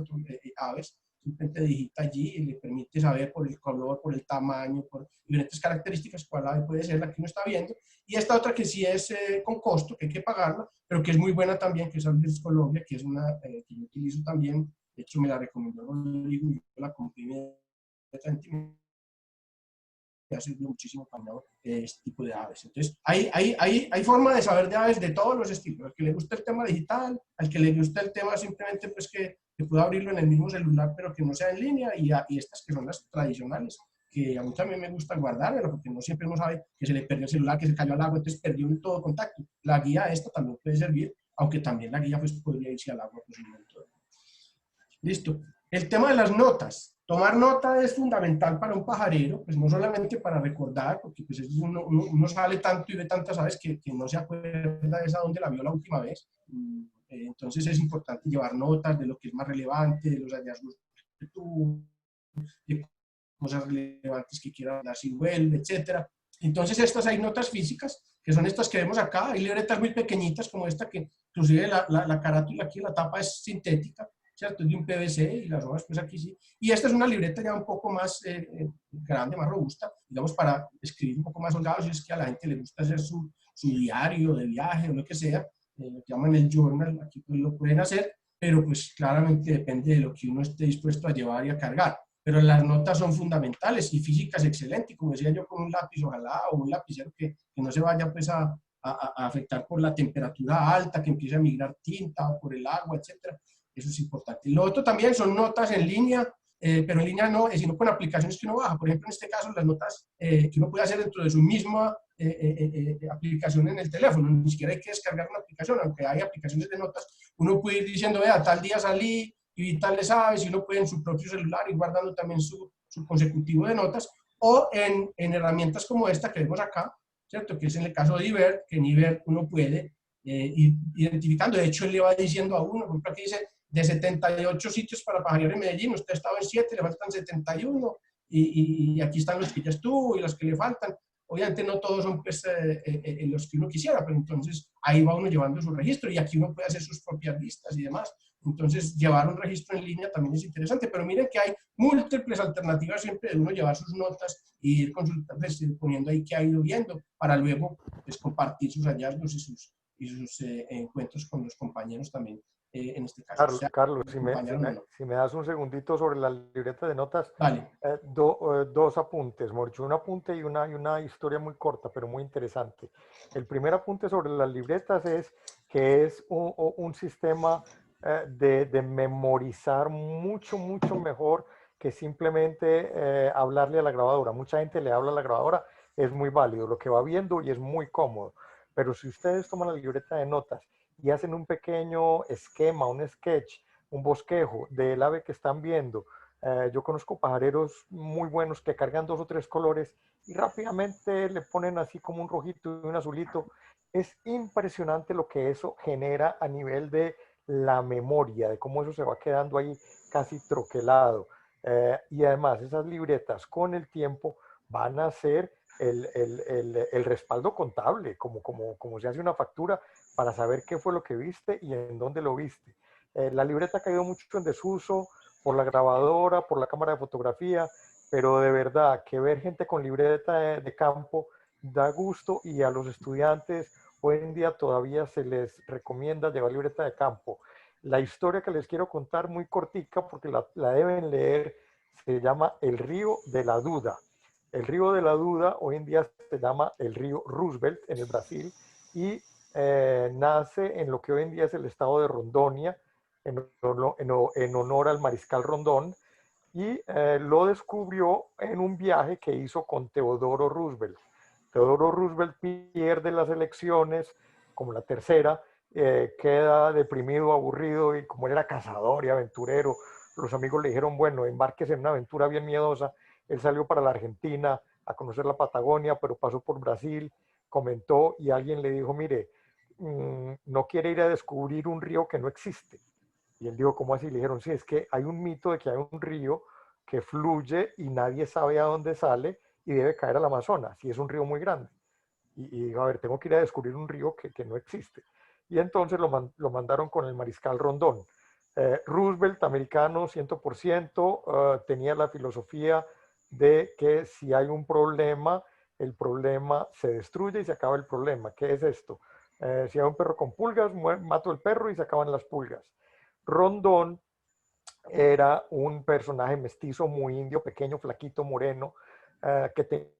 [SPEAKER 1] aves, simplemente digita allí y le permite saber por el color, por el tamaño, por diferentes características cuál ave puede ser la que uno está viendo. Y esta otra que sí es con costo, que hay que pagarla, pero que es muy buena también, que es Aves Colombia, que es una que yo utilizo también. De hecho, me la recomendó Rodrigo y yo la compré inmediatamente. Ha servido muchísimo para este tipo de aves. Entonces, hay forma de saber de aves de todos los estilos. Al que le gusta el tema digital, al que le gusta el tema simplemente pues que pueda abrirlo en el mismo celular, pero que no sea en línea, y estas que son las tradicionales, que a mí también me gusta guardármelo, porque no siempre uno sabe que se le perdió el celular, que se cayó al agua, entonces perdió en todo contacto. La guía esta también puede servir, aunque también la guía pues, podría irse al agua. Pues, listo. El tema de las notas. Tomar nota es fundamental para un pajarero, pues no solamente para recordar, porque pues uno sale tanto y ve tantas aves que no se acuerda de esa donde la vio la última vez. Entonces es importante llevar notas de lo que es más relevante, de los hallazgos que tuvo, de cosas relevantes que quiera dar si vuelve, etc. Entonces estas hay notas físicas, que son estas que vemos acá. Hay libretas muy pequeñitas como esta, que inclusive la carátula aquí, la tapa es sintética, ¿cierto? Es de un PVC y las hojas pues aquí sí. Y esta es una libreta ya un poco más grande, más robusta, digamos para escribir un poco más holgado, si es que a la gente le gusta hacer su diario de viaje o lo que sea, lo que llaman el journal, aquí pues lo pueden hacer, pero pues claramente depende de lo que uno esté dispuesto a llevar y a cargar. Pero las notas son fundamentales y físicas excelente, como decía yo, con un lápiz ojalá, o un lapicero que no se vaya pues a afectar por la temperatura alta, que empiece a migrar tinta o por el agua, etcétera. Eso es importante. Lo otro también son notas en línea, pero en línea no, sino con aplicaciones que uno baja. Por ejemplo, en este caso, las notas que uno puede hacer dentro de su misma aplicación en el teléfono. Ni siquiera hay que descargar una aplicación, aunque hay aplicaciones de notas. Uno puede ir diciendo, vea, tal día salí y vi tales aves, y uno puede en su propio celular ir guardando también su consecutivo de notas, o en herramientas como esta que vemos acá, ¿cierto? Que es en el caso de Ibert, que en Ibert uno puede ir identificando. De hecho, él le va diciendo a uno, por ejemplo, aquí dice, de 78 sitios para pajarear en Medellín, usted ha estado en 7, le faltan 71, y aquí están los que ya estuvo y los que le faltan. Obviamente no todos son pues, los que uno quisiera, pero entonces ahí va uno llevando su registro, y aquí uno puede hacer sus propias listas y demás. Entonces llevar un registro en línea también es interesante, pero miren que hay múltiples alternativas siempre de uno llevar sus notas y ir consultando, pues, poniendo ahí que ha ido viendo, para luego pues, compartir sus hallazgos y sus encuentros con los compañeros también. En este caso.
[SPEAKER 3] Carlos, si me das un segundito sobre la libreta de notas,
[SPEAKER 1] vale.
[SPEAKER 3] Dos apuntes, Morcho, un apunte y una historia muy corta, pero muy interesante. El primer apunte sobre las libretas es que es un sistema de memorizar mucho mejor que simplemente hablarle a la grabadora. Mucha gente le habla a la grabadora, es muy válido, lo que va viendo, y es muy cómodo. Pero si ustedes toman la libreta de notas y hacen un pequeño esquema, un sketch, un bosquejo del ave que están viendo. Yo conozco pajareros muy buenos que cargan 2 o 3 colores y rápidamente le ponen así como un rojito y un azulito, es impresionante lo que eso genera a nivel de la memoria, de cómo eso se va quedando ahí casi troquelado. Y además esas libretas con el tiempo van a ser el respaldo contable, como se hace una factura para saber qué fue lo que viste y en dónde lo viste. La libreta ha caído mucho en desuso por la grabadora, por la cámara de fotografía, pero de verdad que ver gente con libreta de campo da gusto, y a los estudiantes hoy en día todavía se les recomienda llevar libreta de campo. La historia que les quiero contar, muy cortica porque la deben leer, se llama El Río de la Duda. El Río de la Duda hoy en día se llama el río Roosevelt en el Brasil, y nace en lo que hoy en día es el estado de Rondônia, en honor al mariscal Rondón, y lo descubrió en un viaje que hizo con Teodoro Roosevelt. Teodoro Roosevelt pierde las elecciones, como la tercera, queda deprimido, aburrido, y como él era cazador y aventurero, los amigos le dijeron, bueno, embarquese en una aventura bien miedosa. Él salió para la Argentina a conocer la Patagonia, pero pasó por Brasil, comentó, y alguien le dijo, mire, no quiere ir a descubrir un río que no existe. Y él dijo, ¿cómo así? Le dijeron, sí, es que hay un mito de que hay un río que fluye y nadie sabe a dónde sale y debe caer al Amazonas, y es un río muy grande. Y dijo, a ver, tengo que ir a descubrir un río que no existe. Y entonces lo mandaron con el mariscal Rondón. Roosevelt, americano 100%, tenía la filosofía de que si hay un problema, el problema se destruye y se acaba el problema. ¿Qué es esto? Si hay un perro con pulgas, mato el perro y se acaban las pulgas. Rondón era un personaje mestizo, muy indio, pequeño, flaquito, moreno, que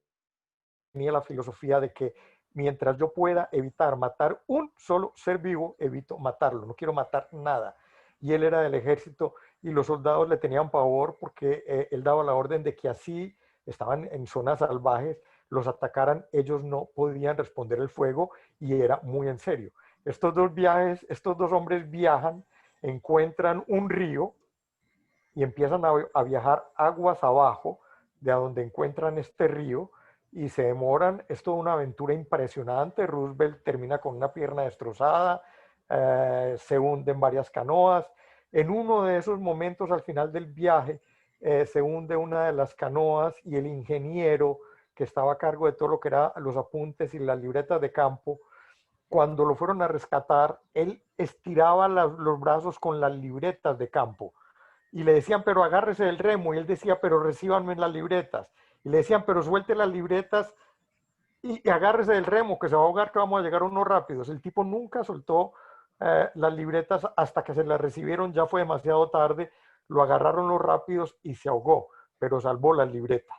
[SPEAKER 3] tenía la filosofía de que mientras yo pueda evitar matar un solo ser vivo, evito matarlo, no quiero matar nada. Y él era del ejército, y los soldados le tenían pavor porque él daba la orden de que así estaban en zonas salvajes, los atacaran, ellos no podían responder el fuego, y era muy en serio. Estos dos hombres viajan, encuentran un río y empiezan a viajar aguas abajo de a donde encuentran este río, y se demoran. Es toda una aventura impresionante. Roosevelt termina con una pierna destrozada, se hunden varias canoas. En uno de esos momentos, al final del viaje, se hunde una de las canoas, y el ingeniero que estaba a cargo de todo lo que eran los apuntes y las libretas de campo, cuando lo fueron a rescatar, él estiraba los brazos con las libretas de campo, y le decían, pero agárrese del remo, y él decía, pero recíbanme las libretas, y le decían, pero suelte las libretas y agárrese del remo, que se va a ahogar, que vamos a llegar unos rápidos. El tipo nunca soltó las libretas hasta que se las recibieron, ya fue demasiado tarde, lo agarraron los rápidos y se ahogó, pero salvó las libretas.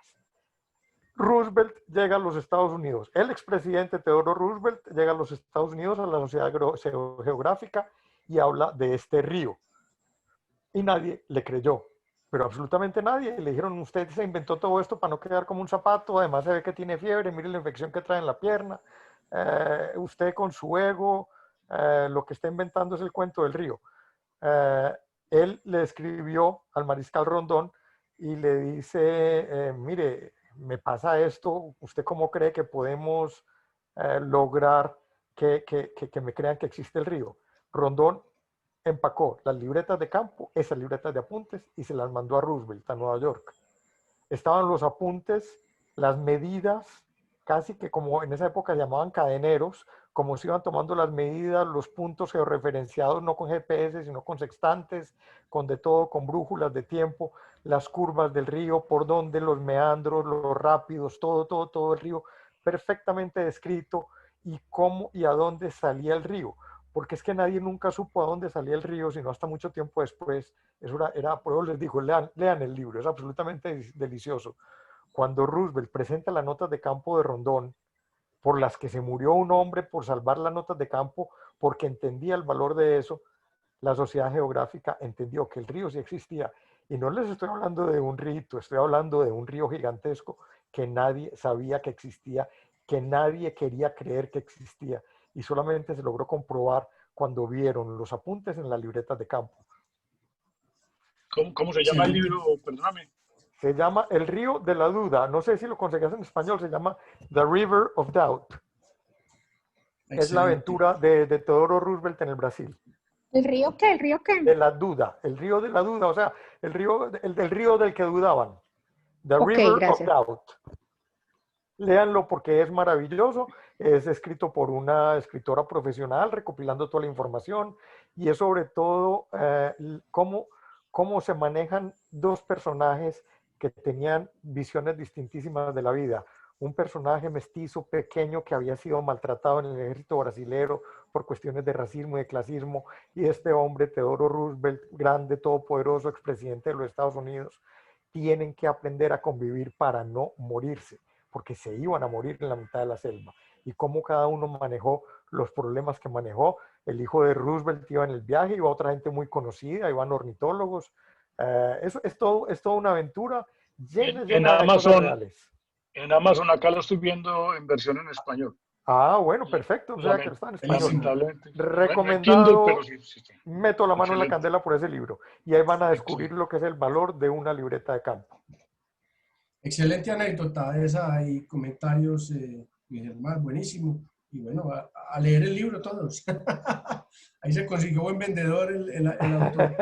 [SPEAKER 3] Roosevelt llega a los Estados Unidos. El expresidente Theodore Roosevelt llega a los Estados Unidos, a la Sociedad Geográfica, y habla de este río. Y nadie le creyó, pero absolutamente nadie. Le dijeron, usted se inventó todo esto para no quedar como un zapato, además se ve que tiene fiebre, mire la infección que trae en la pierna, usted con su ego, lo que está inventando es el cuento del río. Él le escribió al mariscal Rondón y le dice, mire, me pasa esto, ¿usted cómo cree que podemos lograr que me crean que existe el río? Rondón empacó las libretas de campo, esas libretas de apuntes, y se las mandó a Roosevelt, a Nueva York. Estaban los apuntes, las medidas, casi que como en esa época llamaban cadeneros, como se iban tomando las medidas, los puntos georreferenciados, no con GPS, sino con sextantes, con de todo, con brújulas de tiempo, las curvas del río, por donde los meandros, los rápidos, todo el río, perfectamente descrito, y cómo y a dónde salía el río. Porque es que nadie nunca supo a dónde salía el río, sino hasta mucho tiempo después. Por eso les digo, lean el libro, es absolutamente delicioso. Cuando Roosevelt presenta las notas de campo de Rondón, por las que se murió un hombre por salvar las notas de campo, porque entendía el valor de eso, la Sociedad Geográfica entendió que el río sí existía. Y no les estoy hablando de un rito, estoy hablando de un río gigantesco que nadie sabía que existía, que nadie quería creer que existía, y solamente se logró comprobar cuando vieron los apuntes en las libretas de campo.
[SPEAKER 5] ¿Cómo se llama el libro? Perdóname.
[SPEAKER 3] Se llama El Río de la Duda. No sé si lo conseguías en español, se llama The River of Doubt. Es la
[SPEAKER 1] Excelente.
[SPEAKER 3] aventura de Teodoro Roosevelt en el Brasil.
[SPEAKER 6] ¿El río qué? ¿El río qué?
[SPEAKER 3] De la duda, el río de la duda, o sea, el del río del que dudaban. The
[SPEAKER 6] Ok,
[SPEAKER 3] River of
[SPEAKER 6] gracias.
[SPEAKER 3] Doubt. Léanlo porque es maravilloso. Es escrito por una escritora profesional recopilando toda la información y es sobre todo cómo se manejan dos personajes que tenían visiones distintísimas de la vida. Un personaje mestizo, pequeño, que había sido maltratado en el ejército brasilero por cuestiones de racismo y de clasismo, y este hombre, Theodore Roosevelt, grande, todopoderoso, expresidente de los Estados Unidos, tienen que aprender a convivir para no morirse, porque se iban a morir en la mitad de la selva. Y cómo cada uno manejó los problemas que manejó. El hijo de Roosevelt iba en el viaje, iba otra gente muy conocida, iban ornitólogos. Eso es todo una aventura
[SPEAKER 5] En,
[SPEAKER 3] llena,
[SPEAKER 5] en
[SPEAKER 3] llena de cosas
[SPEAKER 5] Amazon,
[SPEAKER 3] reales.
[SPEAKER 5] en Amazon acá lo estoy viendo en versión en español.
[SPEAKER 3] Ah, bueno, perfecto. O sea que está en español.
[SPEAKER 1] Buenísimo.
[SPEAKER 5] Lamentablemente. No en Kindle, pero
[SPEAKER 3] Recomendado.
[SPEAKER 5] sí, sí está.
[SPEAKER 3] Meto la mano en la
[SPEAKER 5] Excelente,
[SPEAKER 3] candela por ese libro. Y ahí van a descubrir
[SPEAKER 5] excelente.
[SPEAKER 3] lo que es el valor de una libreta de campo.
[SPEAKER 1] Excelente anécdota esa y comentarios, mi Germán, buenísimo. Y bueno, a leer el libro todos. Ahí se consiguió buen vendedor el autor.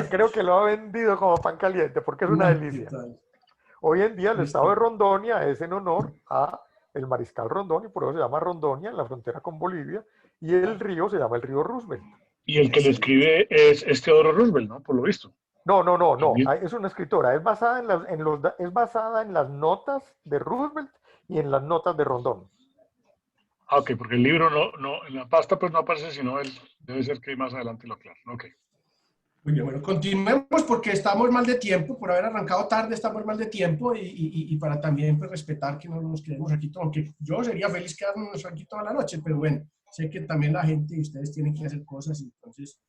[SPEAKER 3] Creo que lo ha vendido como pan caliente porque es una
[SPEAKER 1] No, ¿qué
[SPEAKER 3] delicia.
[SPEAKER 1] tal?
[SPEAKER 3] Hoy en día el estado de
[SPEAKER 1] Listo.
[SPEAKER 3] Rondonia es en honor a el mariscal Rondón y por eso se llama Rondonia en la frontera con Bolivia y el río se llama el río Roosevelt.
[SPEAKER 5] Y el que lo
[SPEAKER 1] Excelente.
[SPEAKER 5] escribe es Theodore Roosevelt, ¿no? Por lo visto.
[SPEAKER 3] No.
[SPEAKER 5] También.
[SPEAKER 3] Es una escritora. Es basada es basada en las notas de Roosevelt y en las notas de Rondón.
[SPEAKER 5] Ah, ok, porque el libro en la pasta pues no aparece, sino él. Debe ser que más adelante lo aclaro. Ok.
[SPEAKER 1] Muy bien, bueno, continuemos porque estamos mal de tiempo, por haber arrancado tarde estamos mal de tiempo y para también pues, respetar que no nos quedemos aquí todo, aunque yo sería feliz quedarnos aquí toda la noche, pero bueno, sé que también la gente y ustedes tienen que hacer cosas, entonces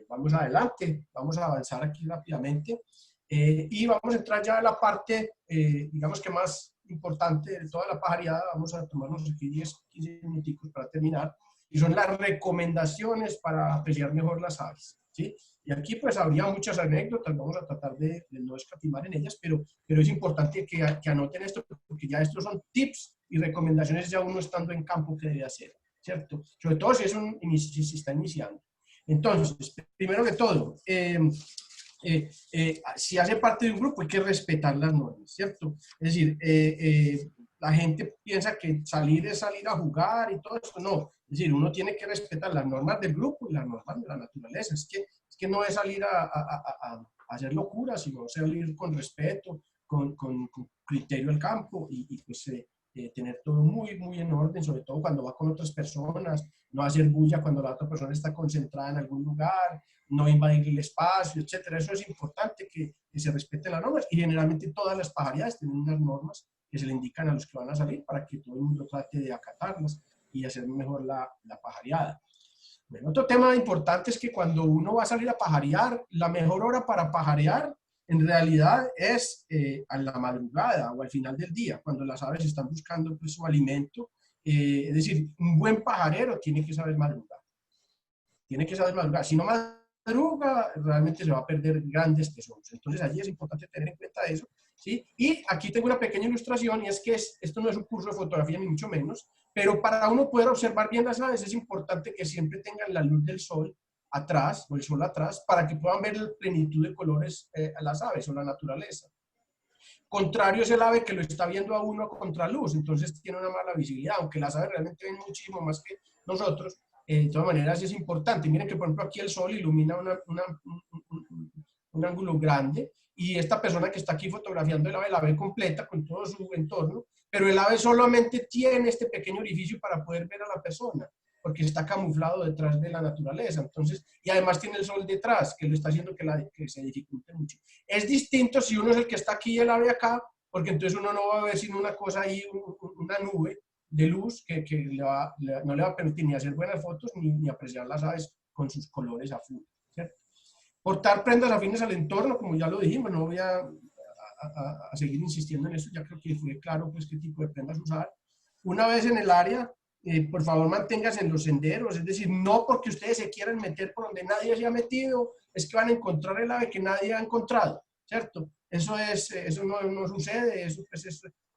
[SPEAKER 1] vamos adelante, vamos a avanzar aquí rápidamente y vamos a entrar ya a la parte, digamos que más importante de toda la pajareada, vamos a tomarnos aquí 10-15 minuticos para terminar, y son las recomendaciones para apreciar mejor las aves, ¿sí? Y aquí pues habría muchas anécdotas, vamos a tratar de no escatimar en ellas, pero es importante que anoten esto, porque ya estos son tips y recomendaciones ya uno estando en campo que debe hacer, ¿cierto? Sobre todo si, si se está iniciando. Entonces, primero que todo, si hace parte de un grupo hay que respetar las normas, ¿cierto? Es decir, la gente piensa que salir es salir a jugar y todo eso, no. Es decir, uno tiene que respetar las normas del grupo y las normas de la naturaleza. Es que no es salir a hacer locuras, sino salir con respeto, con criterio al campo y pues tener todo muy en orden, sobre todo cuando va con otras personas, no hacer bulla cuando la otra persona está concentrada en algún lugar, no invadir el espacio, etcétera. Eso es importante que se respeten las normas y generalmente todas las pajareadas tienen unas normas que se le indican a los que van a salir para que todo el mundo trate de acatarlas y hacer mejor la pajareada. Bueno, otro tema importante es que cuando uno va a salir a pajarear, la mejor hora para pajarear en realidad es a la madrugada o al final del día, cuando las aves están buscando pues, su alimento. Es decir, un buen pajarero tiene que saber madrugar. Tiene que saber madrugar. Si no madruga, realmente se va a perder grandes tesoros. Entonces, allí es importante tener en cuenta eso. ¿Sí? Y aquí tengo una pequeña ilustración y es que esto no es un curso de fotografía ni mucho menos, pero para uno poder observar bien las aves es importante que siempre tengan la luz del sol atrás o el sol atrás para que puedan ver la plenitud de colores a las aves o la naturaleza. Contrario es el ave que lo está viendo a uno a contraluz, entonces tiene una mala visibilidad, aunque las aves realmente ven muchísimo más que nosotros. De todas maneras es importante. Miren que por ejemplo aquí el sol ilumina un ángulo grande y esta persona que está aquí fotografiando el ave la ve completa con todo su entorno, pero el ave solamente tiene este pequeño orificio para poder ver a la persona, porque está camuflado detrás de la naturaleza. Entonces, y además tiene el sol detrás, que lo está haciendo que se dificulte mucho. Es distinto si uno es el que está aquí y el ave acá, porque entonces uno no va a ver sino una cosa ahí, una nube de luz que no le va a permitir ni hacer buenas fotos ni apreciar las aves con sus colores a full, ¿cierto? Portar prendas afines al entorno, como ya lo dijimos, no voy a seguir insistiendo en eso, ya creo que fue claro pues qué tipo de prendas usar. Una vez en el área, por favor manténgase en los senderos, es decir, no porque ustedes se quieran meter por donde nadie se ha metido, es que van a encontrar el ave que nadie ha encontrado, ¿cierto? Eso no sucede, eso pues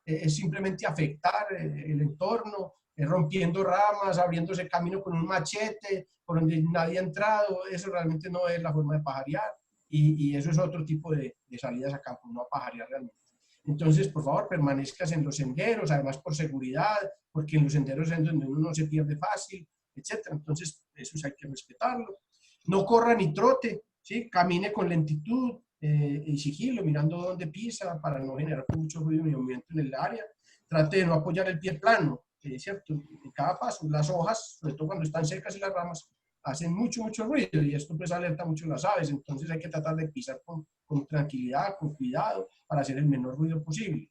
[SPEAKER 1] es simplemente afectar el entorno rompiendo ramas, abriéndose camino con un machete, por donde nadie ha entrado. Eso realmente no es la forma de pajarear, y eso es otro tipo de salidas a campo, no a pajarear realmente. Entonces, por favor, permanezcas en los senderos, además por seguridad, porque en los senderos es donde uno no se pierde fácil, etc. Entonces, eso hay que respetarlo. No corra ni trote, ¿sí? Camine con lentitud y sigilo, mirando dónde pisa para no generar mucho ruido ni movimiento en el área. Trate de no apoyar el pie plano, ¿cierto? En cada paso. Las hojas, sobre todo cuando están secas, y las ramas hacen mucho ruido, y esto pues alerta mucho a las aves. Entonces hay que tratar de pisar con tranquilidad, con cuidado, para hacer el menor ruido posible.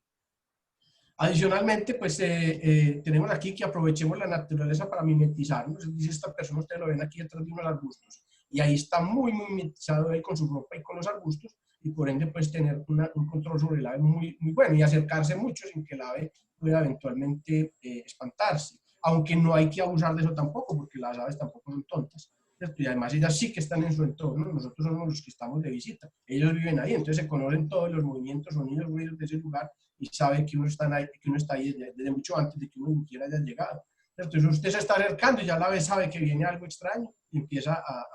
[SPEAKER 1] Adicionalmente, pues tenemos aquí que aprovechemos la naturaleza para mimetizarnos. Dice esta persona, ustedes lo ven aquí detrás de unos arbustos, y ahí está muy mimetizado él con su ropa y con los arbustos, y por ende pues tener un control sobre el ave muy bueno, y acercarse mucho sin que el ave pueda eventualmente espantarse. Aunque no hay que abusar de eso tampoco, porque las aves tampoco son tontas, ¿cierto? Y además ellas sí que están en su entorno, nosotros somos los que estamos de visita, ellos viven ahí, entonces se conocen todos los movimientos, sonidos, ruidos de ese lugar, y saben que uno está ahí desde mucho antes de que uno siquiera haya llegado. Entonces usted se está acercando y ya la ave sabe que viene algo extraño y empieza a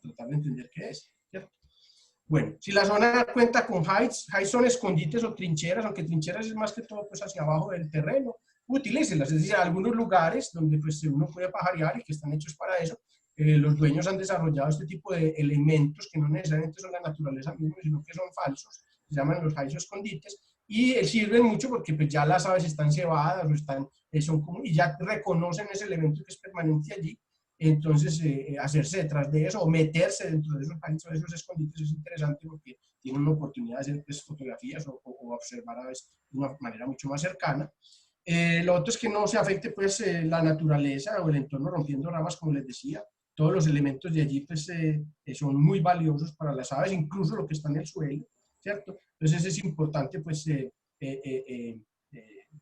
[SPEAKER 1] tratar de entender qué es, ¿cierto? Bueno, si la zona cuenta con heights son escondites o trincheras, aunque trincheras es más que todo pues hacia abajo del terreno, utilícenlas. Es decir, algunos lugares donde pues uno puede pajarear y que están hechos para eso, los dueños han desarrollado este tipo de elementos que no necesariamente son la naturaleza misma, sino que son falsos, se llaman los heights o escondites, y sirven mucho porque pues ya las aves están cebadas o están, son como, y ya reconocen ese elemento que es permanente allí. Entonces, hacerse detrás de eso o meterse dentro de esos escondites es interesante, porque tienen una oportunidad de hacer pues, fotografías o observar aves de una manera mucho más cercana. Lo otro es que no se afecte pues, la naturaleza o el entorno rompiendo ramas, como les decía. Todos los elementos de allí pues, son muy valiosos para las aves, incluso lo que está en el suelo, ¿cierto? Entonces es importante pues,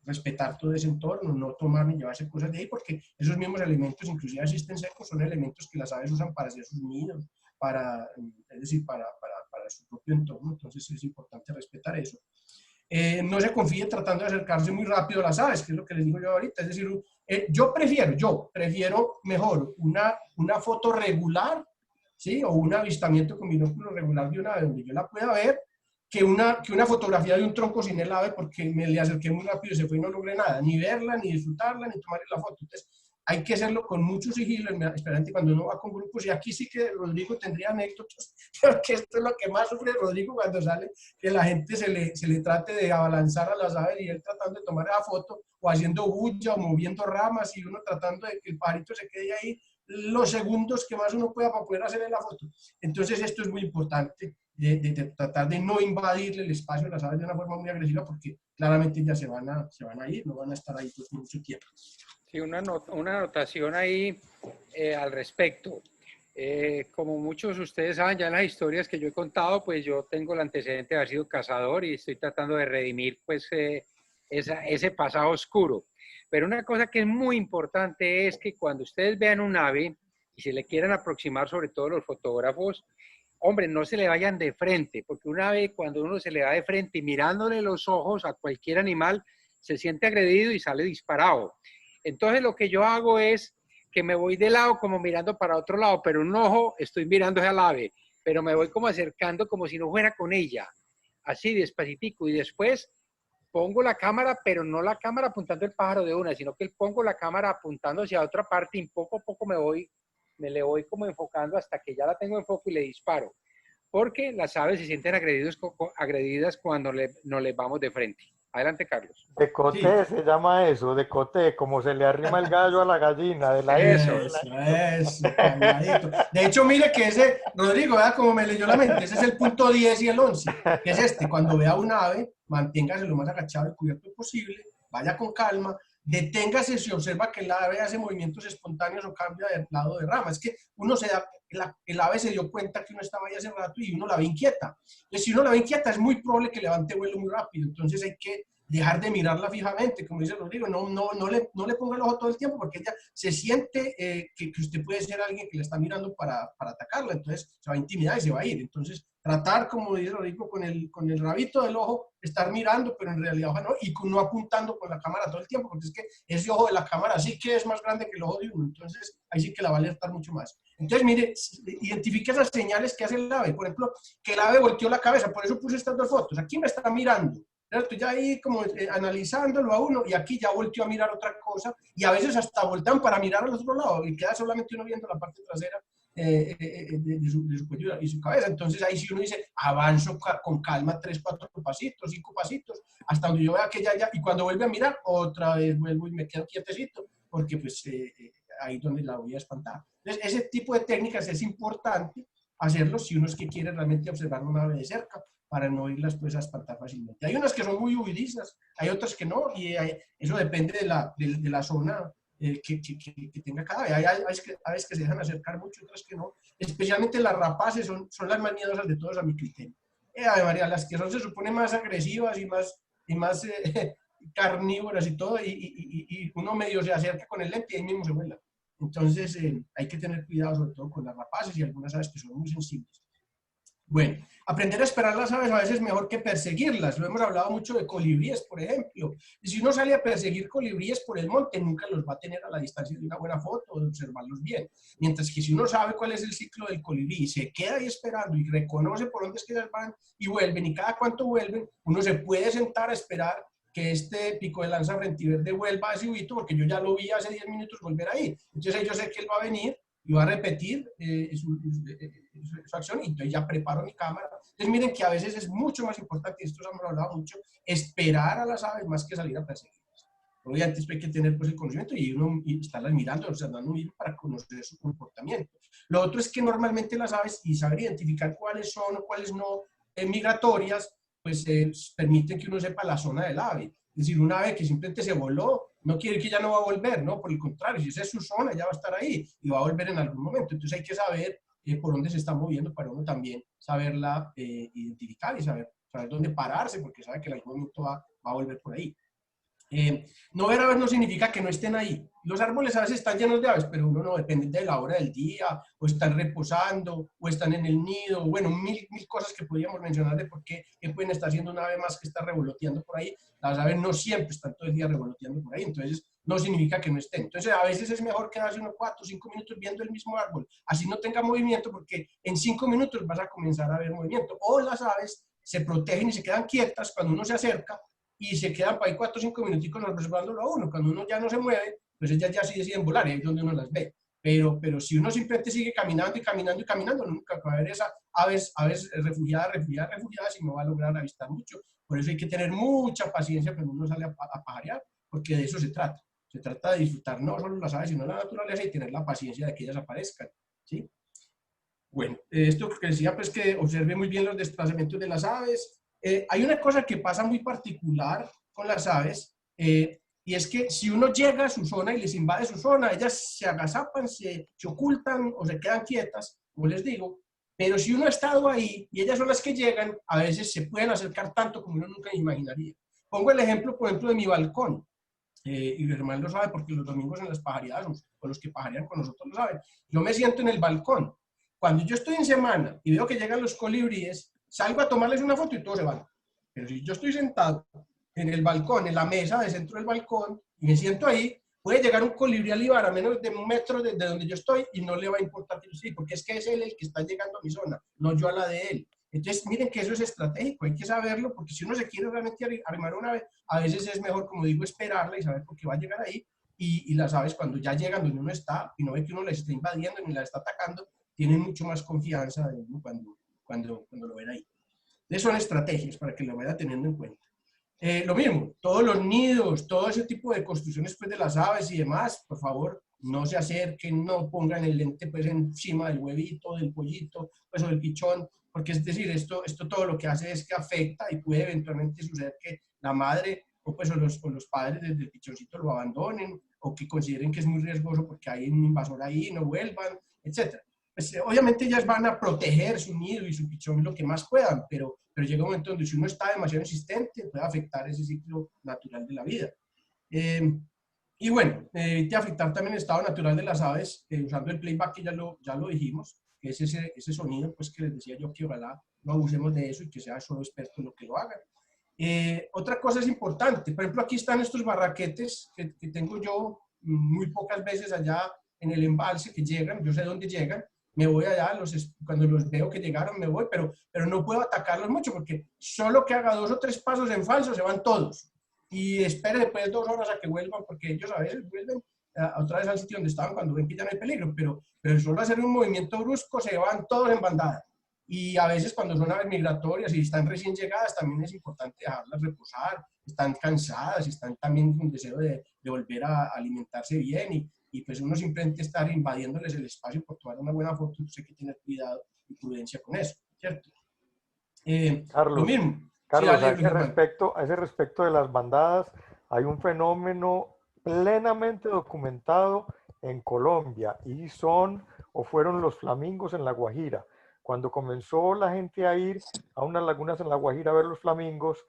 [SPEAKER 1] respetar todo ese entorno, no tomar ni llevarse cosas de ahí, porque esos mismos elementos, inclusive existen secos, son elementos que las aves usan para hacer sus nidos, es decir, para su propio entorno. Entonces es importante respetar eso. No se confíe tratando de acercarse muy rápido a las aves, que es lo que les digo yo ahorita. Es decir, yo prefiero mejor una foto regular, ¿sí? O un avistamiento con binóculo regular de una ave donde yo la pueda ver, que una fotografía de un tronco sin el ave, porque me le acerqué muy rápido y se fue y no logré nada, ni verla, ni disfrutarla, ni tomarle la foto. Entonces, hay que hacerlo con mucho sigilo, especialmente cuando uno va con grupos, y aquí sí que Rodrigo tendría anécdotas, porque esto es lo que más sufre Rodrigo cuando sale, que la gente se le trate de abalanzar a las aves, y él tratando de tomar la foto, o haciendo bulla, o moviendo ramas, y uno tratando de que el pajarito se quede ahí los segundos que más uno pueda para poder hacerle la foto. Entonces esto es muy importante, de tratar de no invadirle el espacio a las aves de una forma muy agresiva, porque claramente ya se van a ir, no van a estar ahí por mucho tiempo.
[SPEAKER 2] Sí, una anotación ahí al respecto. Como muchos de ustedes saben ya en las historias que yo he contado, pues yo tengo el antecedente de haber sido cazador y estoy tratando de redimir pues ese pasado oscuro. Pero una cosa que es muy importante es que cuando ustedes vean un ave y se le quieran aproximar, sobre todo los fotógrafos, hombre, no se le vayan de frente, porque un ave cuando uno se le va de frente y mirándole los ojos a cualquier animal, se siente agredido y sale disparado. Entonces lo que yo hago es que me voy de lado como mirando para otro lado, pero un ojo estoy mirando al ave, pero me voy como acercando como si no fuera con ella, así despacitico, y después pongo la cámara, pero no la cámara apuntando el pájaro de una, sino que pongo la cámara apuntando hacia otra parte, y poco a poco me le voy como enfocando hasta que ya la tengo en foco y le disparo. Porque las aves se sienten agredidas cuando no les vamos de frente. Adelante, Carlos.
[SPEAKER 3] Decote se llama eso, decote, como se le arrima el gallo a la gallina. De la
[SPEAKER 1] Eso, calladito. De hecho, mire que ese, Rodrigo, vea cómo me leyó la mente, ese es el punto 10 y el 11, que es este: cuando vea un ave, manténgase lo más agachado y cubierto posible, vaya con calma, deténgase si observa que el ave hace movimientos espontáneos o cambia de lado de rama. Es que uno el ave se dio cuenta que uno estaba ahí hace rato y uno la ve inquieta. Entonces, si uno la ve inquieta, es muy probable que levante vuelo muy rápido. Entonces hay que dejar de mirarla fijamente, como dice Rodrigo, no le ponga el ojo todo el tiempo porque ella se siente que usted puede ser alguien que le está mirando para atacarla, entonces se va a intimidar y se va a ir. Entonces, tratar, como dice Rodrigo, con el rabito del ojo, estar mirando, pero en realidad ojo no, y no apuntando con la cámara todo el tiempo, porque es que ese ojo de la cámara sí que es más grande que el ojo de uno, entonces ahí sí que la va a alertar mucho más. Entonces, mire, identifique esas señales que hace el ave, por ejemplo, que el ave volteó la cabeza, por eso puse estas dos fotos, aquí me está mirando, estoy ya ahí como analizándolo a uno y aquí ya volteó a mirar otra cosa y a veces hasta voltean para mirar al otro lado y queda solamente uno viendo la parte trasera de su cuello y su cabeza. Entonces ahí sí uno dice, avanzo con calma 3, 4 pasitos, 5 pasitos, hasta donde yo vea que ya, y cuando vuelve a mirar, otra vez vuelvo y me quedo quietecito, porque pues ahí es donde la voy a espantar. Entonces ese tipo de técnicas es importante hacerlo si uno es que quiere realmente observar una ave de cerca, para no irlas pues a espantar fácilmente. Hay unas que son muy huidizas, hay otras que no, y eso depende de la zona que tenga cada ave. Hay aves que se dejan acercar mucho, otras que no. Especialmente las rapaces son las más miedosas de todos a mi criterio. Ave María, las que son se supone más agresivas y más carnívoras y todo, y uno medio se acerca con el lente y ahí mismo se vuela. Entonces hay que tener cuidado sobre todo con las rapaces y algunas aves que son muy sensibles. Bueno, aprender a esperar las aves a veces es mejor que perseguirlas. Lo hemos hablado mucho de colibríes, por ejemplo. Y si uno sale a perseguir colibríes por el monte, nunca los va a tener a la distancia de una buena foto o de observarlos bien. Mientras que si uno sabe cuál es el ciclo del colibrí y se queda ahí esperando y reconoce por dónde es que van y vuelven y cada cuánto vuelven, uno se puede sentar a esperar que este pico de lanza frentiverde vuelva a ese ubito, porque yo ya lo vi hace 10 minutos volver ahí. Entonces yo sé que él va a venir y va a repetir su acción y entonces ya preparo mi cámara. Entonces miren que a veces es mucho más importante, y esto hemos hablado mucho, esperar a las aves más que salir a perseguirlas. Obviamente hay que tener pues, el conocimiento y estarlas mirando, observando para conocer su comportamiento. Lo otro es que normalmente las aves, y saber identificar cuáles son o cuáles no migratorias, pues permiten que uno sepa la zona del ave. Es decir, una ave que simplemente se voló, no quiere que ya no va a volver, ¿no? Por el contrario, si esa es su zona, ya va a estar ahí y va a volver en algún momento. Entonces hay que saber por dónde se está moviendo para uno también saberla identificar y saber dónde pararse, porque sabe que en algún momento va a volver por ahí. No ver aves no significa que no estén ahí. Los árboles a veces están llenos de aves, pero uno no depende de la hora del día, o están reposando, o están en el nido, bueno, mil cosas que podríamos mencionar de por qué pueden estar haciendo una ave más que está revoloteando por ahí. Las aves no siempre están todo el día revoloteando por ahí, entonces no significa que no estén. Entonces a veces es mejor quedarse unos 4 o 5 minutos viendo el mismo árbol, así no tenga movimiento, porque en 5 minutos vas a comenzar a ver movimiento. O las aves se protegen y se quedan quietas cuando uno se acerca, y se quedan para ahí 4 o 5 minuticos observándolo a uno. Cuando uno ya no se mueve, pues ellas ya sí deciden volar, y ahí es donde uno las ve. Pero si uno simplemente sigue caminando y caminando y caminando, nunca va a haber esas aves refugiadas y no va a lograr avistar mucho. Por eso hay que tener mucha paciencia cuando uno sale a pajarear, porque de eso se trata. Se trata de disfrutar no solo las aves, sino la naturaleza y tener la paciencia de que ellas aparezcan, ¿sí? Bueno, esto que decía, pues que observe muy bien los desplazamientos de las aves. Hay una cosa que pasa muy particular con las aves, y es que si uno llega a su zona y les invade su zona, ellas se agazapan, se ocultan o se quedan quietas, como les digo, pero si uno ha estado ahí y ellas son las que llegan, a veces se pueden acercar tanto como uno nunca imaginaría. Pongo el ejemplo, por ejemplo, de mi balcón, y Germán lo sabe porque los domingos en las pajareadas, con los que pajarean con nosotros lo saben, yo me siento en el balcón. Cuando yo estoy en semana y veo que llegan los colibríes, salgo a tomarles una foto y todos se van. Pero si yo estoy sentado en el balcón, en la mesa de centro del balcón, y me siento ahí, puede llegar un colibrí a libar a menos de 1 metro de donde yo estoy y no le va a importar que yo estoy, porque es que es él el que está llegando a mi zona, no yo a la de él. Entonces, miren que eso es estratégico, hay que saberlo, porque si uno se quiere realmente armar una ave, a veces es mejor, como digo, esperarla y saber por qué va a llegar ahí, y las aves cuando ya llegan donde uno está, y no ve que uno les está invadiendo ni las está atacando, tienen mucho más confianza de uno cuando lo ven ahí. Entonces son estrategias para que lo vaya teniendo en cuenta. Lo mismo, todos los nidos, todo ese tipo de construcciones pues, de las aves y demás, por favor, no se acerquen, no pongan el lente pues, encima del huevito, del pollito pues, o del pichón, porque es decir, esto todo lo que hace es que afecta y puede eventualmente suceder que la madre o los padres del pichoncito lo abandonen o que consideren que es muy riesgoso porque hay un invasor ahí, no vuelvan, etc. pues obviamente ellas van a proteger su nido y su pichón lo que más puedan, pero llega un momento donde si uno está demasiado insistente puede afectar ese ciclo natural de la vida. Y bueno, evite afectar también el estado natural de las aves usando el playback que ya lo dijimos, que es ese sonido pues que les decía yo que ojalá no abusemos de eso y que sea solo experto en lo que lo hagan. Otra cosa es importante, por ejemplo aquí están estos barraquetes que tengo yo muy pocas veces allá en el embalse que llegan, yo sé dónde llegan, me voy allá, cuando los veo que llegaron me voy, pero no puedo atacarlos mucho porque solo que haga 2 o 3 pasos en falso se van todos y espere después 2 horas a que vuelvan porque ellos a veces vuelven otra vez al sitio donde estaban cuando ven que ya no hay peligro, pero solo hacer un movimiento brusco se van todos en bandada. Y a veces cuando son aves migratorias y están recién llegadas también es importante dejarlas reposar, están cansadas, están también con deseo de volver a alimentarse bien y pues uno simplemente estar invadiéndoles el espacio por tomar una buena foto, pues hay que tener cuidado y prudencia con eso, ¿cierto? Lo mismo.
[SPEAKER 3] Carlos,
[SPEAKER 1] Sí,
[SPEAKER 3] a ese respecto de las bandadas, hay un fenómeno plenamente documentado en Colombia y fueron los flamingos en La Guajira. Cuando comenzó la gente a ir a unas lagunas en La Guajira a ver los flamingos,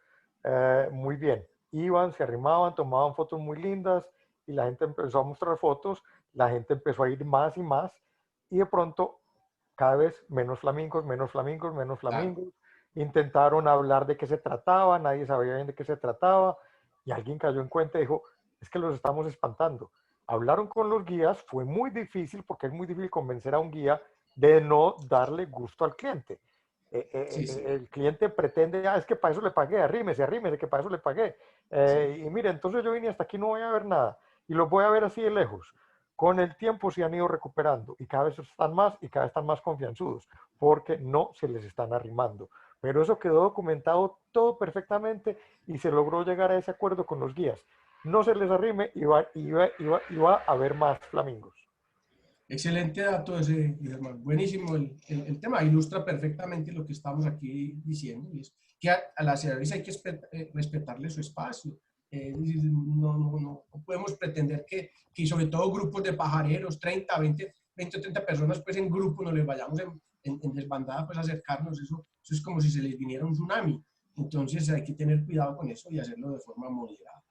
[SPEAKER 3] muy bien, iban, se arrimaban, tomaban fotos muy lindas y la gente empezó a mostrar fotos, la gente empezó a ir más y más y de pronto cada vez menos flamingos, menos flamingos, menos flamingos. Claro. Intentaron hablar de qué se trataba, nadie sabía bien de qué se trataba y alguien cayó en cuenta y dijo, es que los estamos espantando. Hablaron con los guías, fue muy difícil porque es muy difícil convencer a un guía de no darle gusto al cliente. Sí. El cliente pretende, es que para eso le pagué, arrímese, que para eso le pagué. Sí. Y mire, entonces yo vine hasta aquí, no voy a ver nada y los voy a ver así de lejos. Con el tiempo se han ido recuperando y cada vez están más y cada vez están más confianzudos porque no se les están arrimando. Pero eso quedó documentado todo perfectamente y se logró llegar a ese acuerdo con los guías. No se les arrime y va a haber más flamingos.
[SPEAKER 1] Excelente dato ese, Guillermo. Buenísimo el tema. Ilustra perfectamente lo que estamos aquí diciendo. Y es que a las aves hay que respetarle su espacio. No podemos pretender que sobre todo grupos de pajareros, 30, 20 o 30 personas, pues en grupo nos les vayamos en desbandada, pues acercarnos. Eso es como si se les viniera un tsunami. Entonces hay que tener cuidado con eso y hacerlo de forma moderada.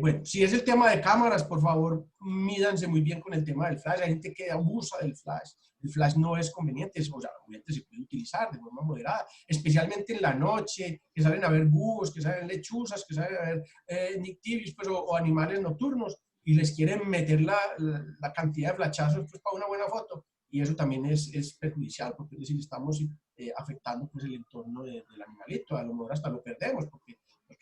[SPEAKER 1] Bueno, si es el tema de cámaras, por favor, mídanse muy bien con el tema del flash. Hay gente que abusa del flash. El flash no es conveniente, o sea, obviamente se puede utilizar de forma moderada, especialmente en la noche, que salen a ver búhos, que salen lechuzas, que salen a ver nictibios, pues, o animales nocturnos, y les quieren meter la cantidad de flashazos pues, para una buena foto. Y eso también es perjudicial, porque es decir, estamos afectando pues, el entorno del animalito. A lo mejor hasta lo perdemos, porque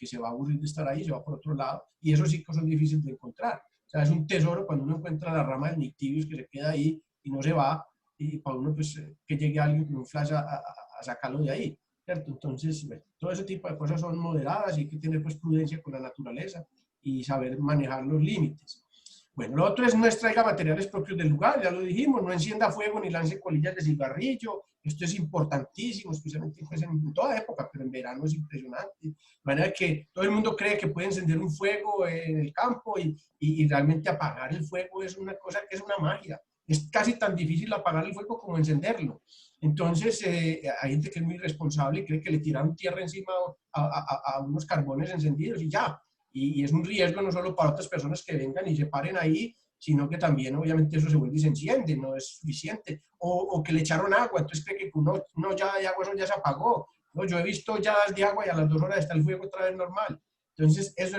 [SPEAKER 1] se va a aburrir de estar ahí, se va por otro lado, y eso sí que son difíciles de encontrar. O sea, es un tesoro cuando uno encuentra la rama del nictibius que se queda ahí y no se va, y para uno, pues, que llegue alguien con un flash a sacarlo de ahí, ¿cierto? Entonces, bueno, todo ese tipo de cosas son moderadas y hay que tener, pues, prudencia con la naturaleza y saber manejar los límites. Bueno, lo otro es no extraiga materiales propios del lugar, ya lo dijimos, no encienda fuego ni lance colillas de cigarrillo. Esto es importantísimo, especialmente pues, en toda época, pero en verano es impresionante. De manera que todo el mundo cree que puede encender un fuego en el campo y realmente apagar el fuego es una cosa que es una magia. Es casi tan difícil apagar el fuego como encenderlo. Entonces, hay gente que es muy irresponsable y cree que le tiraron tierra encima a unos carbones encendidos y ya. Y es un riesgo no solo para otras personas que vengan y se paren ahí, sino que también obviamente eso se vuelve y se enciende, no es suficiente. O que le echaron agua, entonces cree que uno ya de agua eso ya se apagó. No, yo he visto lladas de agua y a las 2 horas está el fuego otra vez normal. Entonces eso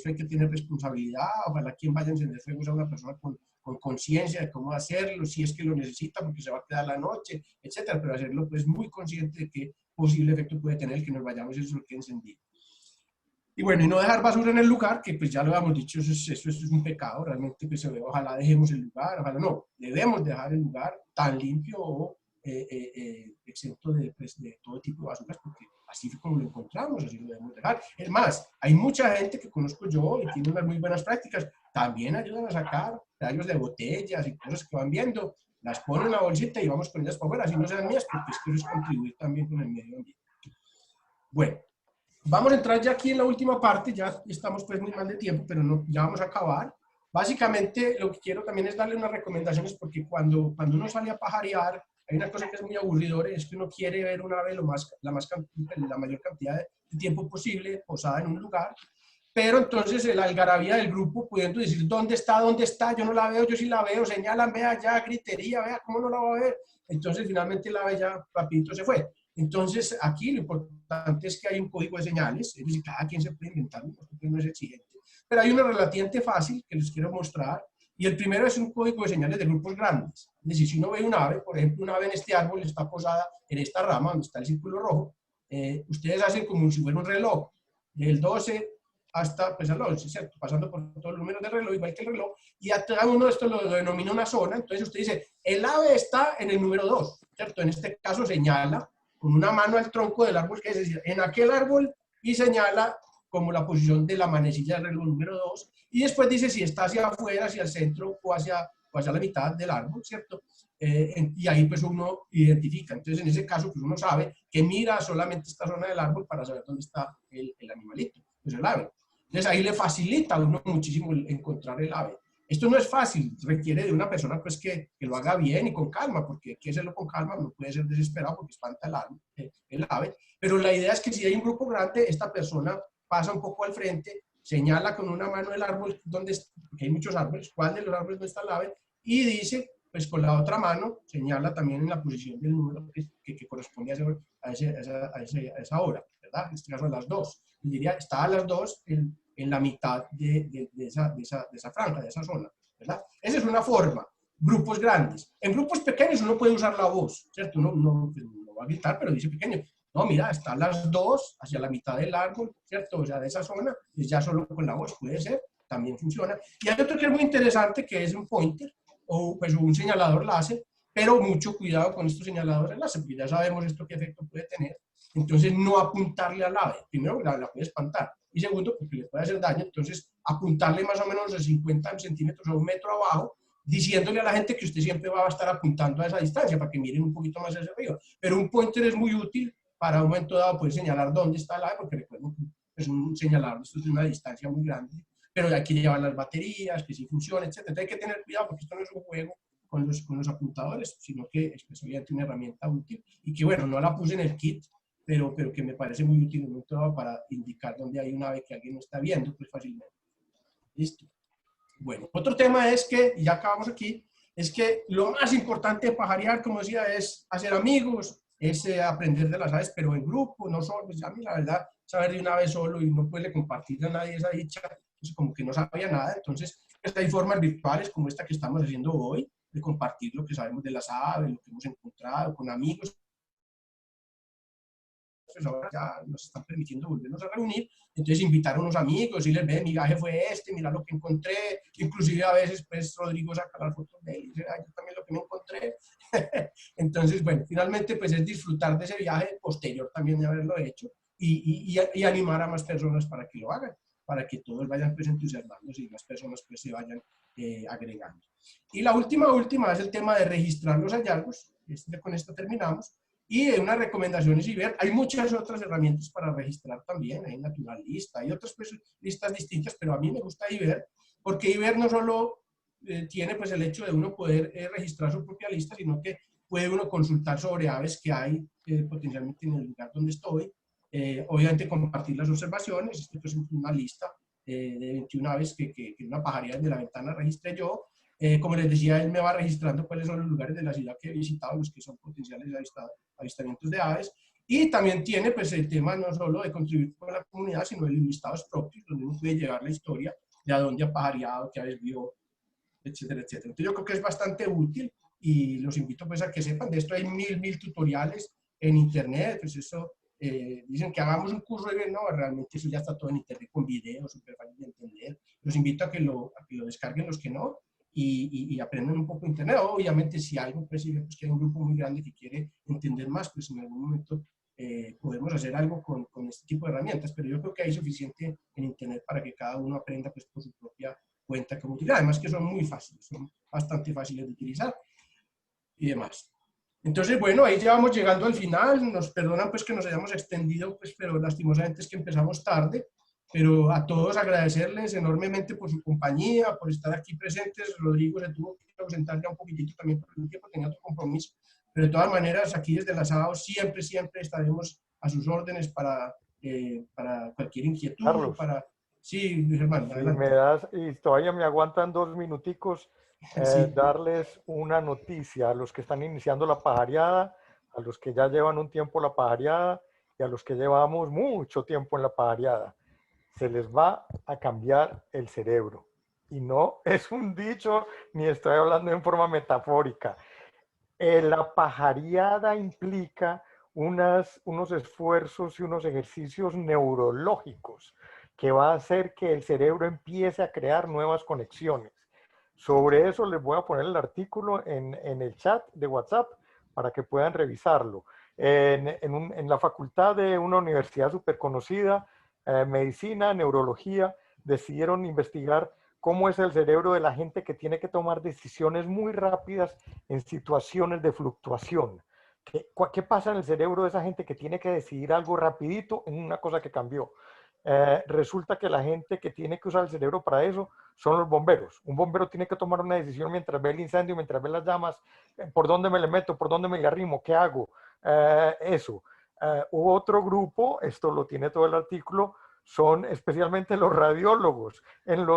[SPEAKER 1] hay que tener responsabilidad. Ojalá quien vaya a encender fuego sea una persona con conciencia de cómo hacerlo, si es que lo necesita porque se va a quedar la noche, etcétera, pero hacerlo pues muy consciente de qué posible efecto puede tener el que nos vayamos y eso que encendido. Y bueno, y no dejar basura en el lugar, que pues ya lo habíamos dicho, eso es un pecado, realmente pues ojalá dejemos el lugar, ojalá no, debemos dejar el lugar tan limpio o exento pues, de todo tipo de basuras, porque así fue como lo encontramos, así lo debemos dejar. Es más, hay mucha gente que conozco yo y tiene unas muy buenas prácticas, también ayudan a sacar tallos de botellas y cosas que van viendo, las ponen en una bolsita y vamos con ellas para afuera, así no sean mías, porque es que eso es contribuir también con el medio ambiente. Bueno. Vamos a entrar ya aquí en la última parte, ya estamos pues muy mal de tiempo, pero no, ya vamos a acabar. Básicamente, lo que quiero también es darle unas recomendaciones, porque cuando uno sale a pajarear, hay una cosa que es muy aburridora, es que uno quiere ver una ave la mayor cantidad de tiempo posible posada en un lugar, pero entonces la algarabía del grupo pudiendo decir dónde está, yo no la veo, yo sí la veo, señalan, vea ya, gritería, vea, ¿cómo no la va a ver? Entonces finalmente la ave ya rapidito se fue. Entonces aquí lo importante es que hay un código de señales, es decir, cada quien se puede inventar, no es exigente, pero hay uno relativamente fácil que les quiero mostrar, y el primero es un código de señales de grupos grandes. Es decir, si uno ve un ave, por ejemplo, un ave en este árbol está posada en esta rama donde está el círculo rojo, ustedes hacen como si fuera un reloj, del 12 hasta pues, al 11, ¿cierto? Pasando por todos los números del reloj, igual que el reloj, y a cada uno de estos lo denomina una zona. Entonces usted dice, el ave está en el número 2, ¿cierto? En este caso señala con una mano al tronco del árbol, que es decir, en aquel árbol, y señala como la posición de la manecilla del reloj número 2, y después dice si está hacia afuera, hacia el centro o hacia la mitad del árbol, ¿cierto? Y ahí pues uno identifica. Entonces en ese caso pues uno sabe que mira solamente esta zona del árbol para saber dónde está el animalito, pues el ave. Entonces ahí le facilita a uno muchísimo encontrar el ave. Esto no es fácil, requiere de una persona pues que lo haga bien y con calma, porque hay que hacerlo con calma, no puede ser desesperado porque espanta el ave, pero la idea es que si hay un grupo grande, esta persona pasa un poco al frente, señala con una mano el árbol, porque hay muchos árboles, cuál de los árboles no está el ave, y dice, pues con la otra mano, señala también en la posición del número que corresponde a esa hora, ¿verdad? En este caso a las 2. Y diría, está a las 2 en la mitad de esa franja, de esa zona, ¿verdad? Esa es una forma. Grupos grandes. En grupos pequeños uno puede usar la voz, ¿cierto? Uno no va a gritar, pero dice pequeño. No, mira, está a las 2 hacia la mitad del árbol, ¿cierto? O sea, de esa zona, y ya solo con la voz puede ser, también funciona. Y hay otro que es muy interesante, que es un pointer, o pues un señalador láser, pero mucho cuidado con estos señaladores láser, porque ya sabemos esto qué efecto puede tener. Entonces, no apuntarle al ave. Primero, la puede espantar. Y segundo, porque le puede hacer daño. Entonces, apuntarle más o menos de 50 centímetros o 1 metro abajo, diciéndole a la gente que usted siempre va a estar apuntando a esa distancia para que miren un poquito más hacia arriba. Pero un pointer es muy útil para un momento dado poder señalar dónde está el ave, porque recuerden que es un señalador, esto es de una distancia muy grande, pero hay que llevar las baterías, que sí funciona, etc. Entonces hay que tener cuidado porque esto no es un juego con los apuntadores, sino que es obviamente una herramienta útil y que, bueno, no la puse en el kit, pero que me parece muy útil en un momento dado para indicar dónde hay un ave que alguien no está viendo, pues fácilmente. Listo. Bueno, otro tema es que, y ya acabamos aquí, es que lo más importante de pajarear, como decía, es hacer amigos, es aprender de las aves, pero en grupo, no solo. Pues a mí la verdad, saber de una ave solo y no puede compartir a nadie esa dicha, pues como que no sabía nada. Entonces, pues hay formas virtuales como esta que estamos haciendo hoy, de compartir lo que sabemos de las aves, lo que hemos encontrado con amigos. Pues ahora ya nos están permitiendo volvernos a reunir, entonces invitar a unos amigos y les ve, mi viaje fue este, mira lo que encontré, inclusive a veces pues Rodrigo saca las fotos de él y dice, yo también lo que me encontré. Entonces, bueno, finalmente pues es disfrutar de ese viaje posterior también de haberlo hecho y animar a más personas para que lo hagan, para que todos vayan pues entusiasmándose y más personas pues se vayan agregando. Y la última es el tema de registrar los hallazgos, con esto terminamos. Y unas recomendaciones IBER, hay muchas otras herramientas para registrar también, hay Naturalista, hay otras pues, listas distintas, pero a mí me gusta IBER, porque IBER no solo tiene pues el hecho de uno poder registrar su propia lista, sino que puede uno consultar sobre aves que hay potencialmente en el lugar donde estoy, obviamente compartir las observaciones, esto es una lista de 21 aves que en una pajaría de la ventana registré yo. Como les decía, él me va registrando cuáles son los lugares de la ciudad que he visitado, los que son potenciales avistamientos de aves. Y también tiene pues, el tema no solo de contribuir con la comunidad, sino de listados propios, donde uno puede llevar la historia de a dónde ha pajareado, qué aves vio, etcétera, etcétera. Entonces yo creo que es bastante útil y los invito pues, a que sepan de esto. Hay mil tutoriales en internet, pues eso, dicen que hagamos un curso de no, realmente eso ya está todo en internet con videos, súper fácil de entender. Los invito a que lo descarguen los que no. Y aprenden un poco de internet. Obviamente, si algo pues que hay un grupo muy grande que quiere entender más, pues en algún momento podemos hacer algo con este tipo de herramientas, pero yo creo que hay suficiente en internet para que cada uno aprenda pues, por su propia cuenta cómo utilizar. Además que son muy fáciles, son bastante fáciles de utilizar y demás. Entonces, bueno, ahí ya vamos llegando al final. Nos perdonan pues que nos hayamos extendido, pues, pero lastimosamente es que empezamos tarde. pero a todos agradecerles enormemente por su compañía, por estar aquí presentes. Rodrigo se tuvo que ausentar ya un poquitito también por el tiempo, tenía otro compromiso, pero de todas maneras aquí desde la SAO siempre estaremos a sus órdenes para cualquier inquietud,
[SPEAKER 3] Carlos,
[SPEAKER 1] para... Sí, Luis Germán,
[SPEAKER 3] si me
[SPEAKER 1] adelante.
[SPEAKER 3] das, y todavía me aguantan 2 minuticos,
[SPEAKER 1] Sí.
[SPEAKER 3] darles una noticia a los que están iniciando la pajareada, a los que ya llevan un tiempo la pajareada y a los que llevamos mucho tiempo en la pajareada. Se les va a cambiar el cerebro. Y no es un dicho, ni estoy hablando en forma metafórica. La pajareada implica unos esfuerzos y unos ejercicios neurológicos que va a hacer que el cerebro empiece a crear nuevas conexiones. Sobre eso les voy a poner el artículo en el chat de WhatsApp para que puedan revisarlo. En la facultad de una universidad súper conocida, medicina, neurología, decidieron investigar cómo es el cerebro de la gente que tiene que tomar decisiones muy rápidas en situaciones de fluctuación. ¿Qué pasa en el cerebro de esa gente que tiene que decidir algo rapidito en una cosa que cambió? Resulta que la gente que tiene que usar el cerebro para eso son los bomberos. Un bombero tiene que tomar una decisión mientras ve el incendio, mientras ve las llamas, por dónde me le meto, por dónde me le arrimo, qué hago, eso. Hubo otro grupo, esto lo tiene todo el artículo, son especialmente los radiólogos. En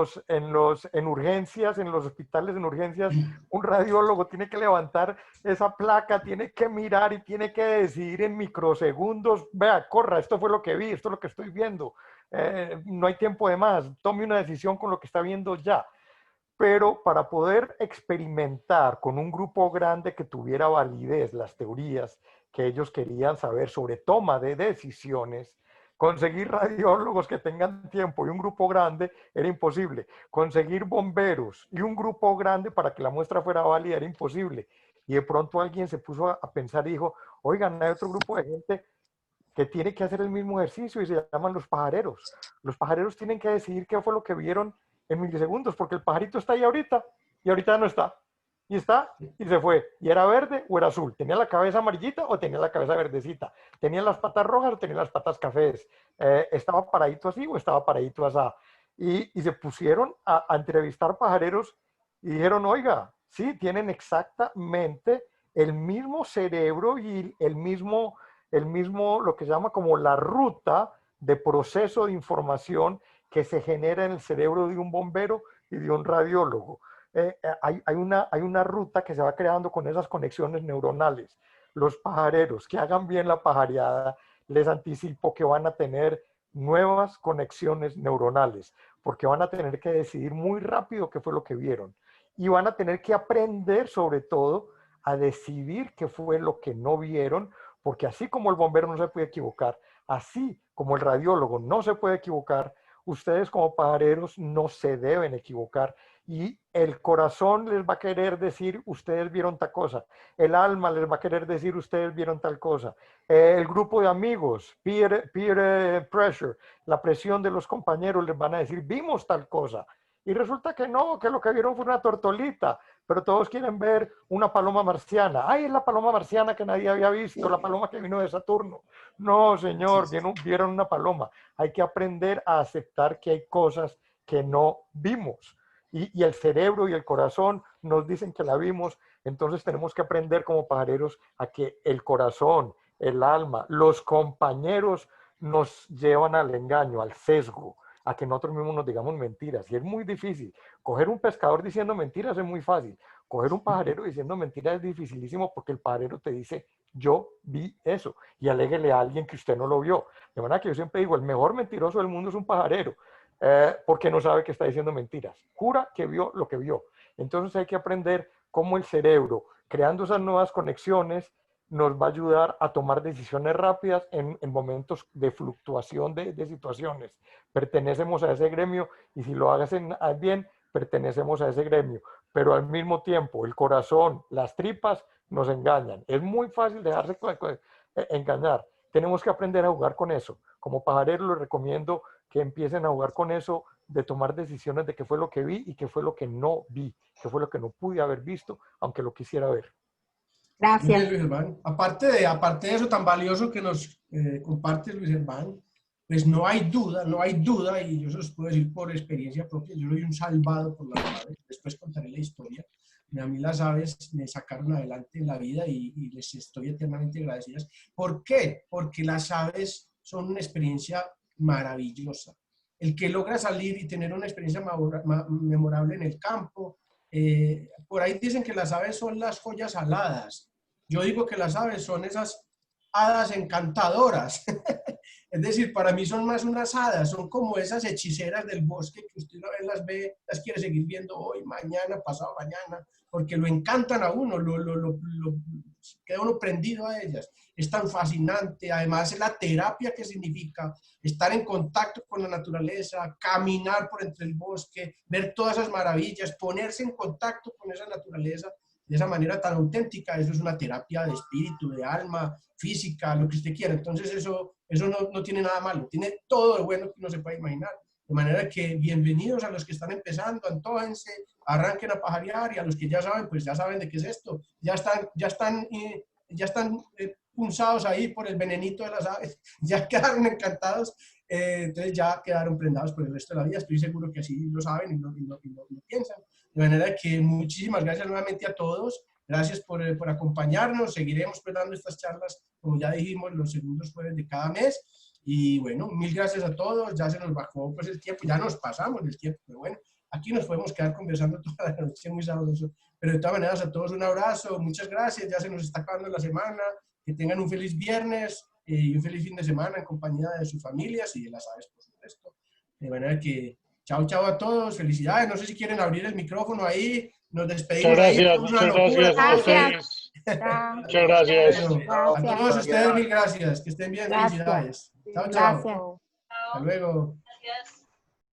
[SPEAKER 3] urgencias, en los hospitales en urgencias, un radiólogo tiene que levantar esa placa, tiene que mirar y tiene que decidir en microsegundos, vea, corra, esto fue lo que vi, esto es lo que estoy viendo, no hay tiempo de más, tome una decisión con lo que está viendo ya. Pero para poder experimentar con un grupo grande que tuviera validez las teorías que ellos querían saber sobre toma de decisiones, conseguir radiólogos que tengan tiempo y un grupo grande era imposible. Conseguir bomberos y un grupo grande para que la muestra fuera válida era imposible. Y de pronto alguien se puso a pensar y dijo, oigan, hay otro grupo de gente que tiene que hacer el mismo ejercicio y se llaman los pajareros. Los pajareros tienen que decidir qué fue lo que vieron en milisegundos, porque el pajarito está ahí ahorita y ahorita no está. Y está y se fue. Y era verde o era azul. Tenía la cabeza amarillita o tenía la cabeza verdecita. Tenía las patas rojas o tenía las patas cafés. Estaba paradito así o estaba paradito así. Y se pusieron a entrevistar pajareros y dijeron, oiga, sí, tienen exactamente el mismo cerebro y el mismo, lo que se llama como la ruta de proceso de información que se genera en el cerebro de un bombero y de un radiólogo. Hay una ruta que se va creando con esas conexiones neuronales. Los pajareros que hagan bien la pajareada, les anticipo que van a tener nuevas conexiones neuronales, porque van a tener que decidir muy rápido qué fue lo que vieron. Y van a tener que aprender, sobre todo, a decidir qué fue lo que no vieron, porque así como el bombero no se puede equivocar, así como el radiólogo no se puede equivocar, ustedes como pajareros no se deben equivocar y el corazón les va a querer decir ustedes vieron tal cosa, el alma les va a querer decir ustedes vieron tal cosa, el grupo de amigos, peer pressure, la presión de los compañeros les van a decir vimos tal cosa y resulta que no, que lo que vieron fue una tortolita, pero todos quieren ver una paloma marciana. ¡Ay, es la paloma marciana que nadie había visto, la paloma que vino de Saturno! No, señor, vieron una paloma. Hay que aprender a aceptar que hay cosas que no vimos. Y el cerebro y el corazón nos dicen que la vimos, entonces tenemos que aprender como pajareros a que el corazón, el alma, los compañeros nos llevan al engaño, al sesgo, a que nosotros mismos nos digamos mentiras. Y es muy difícil. Coger un pescador diciendo mentiras es muy fácil. Coger un pajarero diciendo mentiras es dificilísimo porque el pajarero te dice, yo vi eso. Y aléguele a alguien que usted no lo vio. De manera que yo siempre digo, el mejor mentiroso del mundo es un pajarero. Porque no sabe que está diciendo mentiras. Jura que vio lo que vio. Entonces hay que aprender cómo el cerebro, creando esas nuevas conexiones, nos va a ayudar a tomar decisiones rápidas en momentos de fluctuación de situaciones. Pertenecemos a ese gremio y si lo hacen bien, pertenecemos a ese gremio. Pero al mismo tiempo, el corazón, las tripas nos engañan. Es muy fácil dejarse engañar. Tenemos que aprender a jugar con eso. Como pajarero les recomiendo que empiecen a jugar con eso de tomar decisiones de qué fue lo que vi y qué fue lo que no vi, qué fue lo que no pude haber visto, aunque lo quisiera ver.
[SPEAKER 6] Gracias.
[SPEAKER 1] Luis Germán. Aparte de eso tan valioso que nos comparte Luis Germán, pues no hay duda, y yo se los puedo decir por experiencia propia, yo soy un salvado por las aves, después contaré la historia. A mí las aves me sacaron adelante en la vida y les estoy eternamente agradecidas. ¿Por qué? Porque las aves son una experiencia maravillosa. El que logra salir y tener una experiencia memorable en el campo, por ahí dicen que las aves son las joyas aladas. Yo digo que las aves son esas hadas encantadoras. Es decir, para mí son más unas hadas, son como esas hechiceras del bosque que usted una vez las ve, las quiere seguir viendo hoy, mañana, pasado mañana, porque lo encantan a uno, queda uno prendido a ellas. Es tan fascinante, además es la terapia que significa estar en contacto con la naturaleza, caminar por entre el bosque, ver todas esas maravillas, ponerse en contacto con esa naturaleza de esa manera tan auténtica. Eso es una terapia de espíritu, de alma, física, lo que usted quiera. Entonces eso no tiene nada malo, tiene todo lo bueno que uno se puede imaginar. De manera que bienvenidos a los que están empezando, antójense, arranquen a pajarear, y a los que ya saben, pues ya saben de qué es esto. Ya están punzados ahí por el venenito de las aves, ya quedaron encantados, entonces ya quedaron prendados por el resto de la vida. Estoy seguro que así lo saben y lo piensan. De manera que muchísimas gracias nuevamente a todos. Gracias por acompañarnos. Seguiremos dando estas charlas, como ya dijimos, los segundos jueves de cada mes. Y bueno, mil gracias a todos. Ya se nos bajó pues el tiempo, ya nos pasamos el tiempo, pero bueno, aquí nos podemos quedar conversando toda la noche, muy sabroso. Pero de todas maneras, a todos un abrazo, muchas gracias. Ya se nos está acabando la semana. Que tengan un feliz viernes y un feliz fin de semana en compañía de sus familias y de las aves, por supuesto. De manera que chao, chao a todos, felicidades. No sé si quieren abrir el micrófono ahí, nos despedimos.
[SPEAKER 5] Muchas gracias a ustedes. Muchas gracias.
[SPEAKER 1] Bueno, a todos ustedes, mil gracias. Que estén bien, felicidades. Chao, chao.
[SPEAKER 6] Gracias.
[SPEAKER 1] Hasta luego.
[SPEAKER 7] Gracias.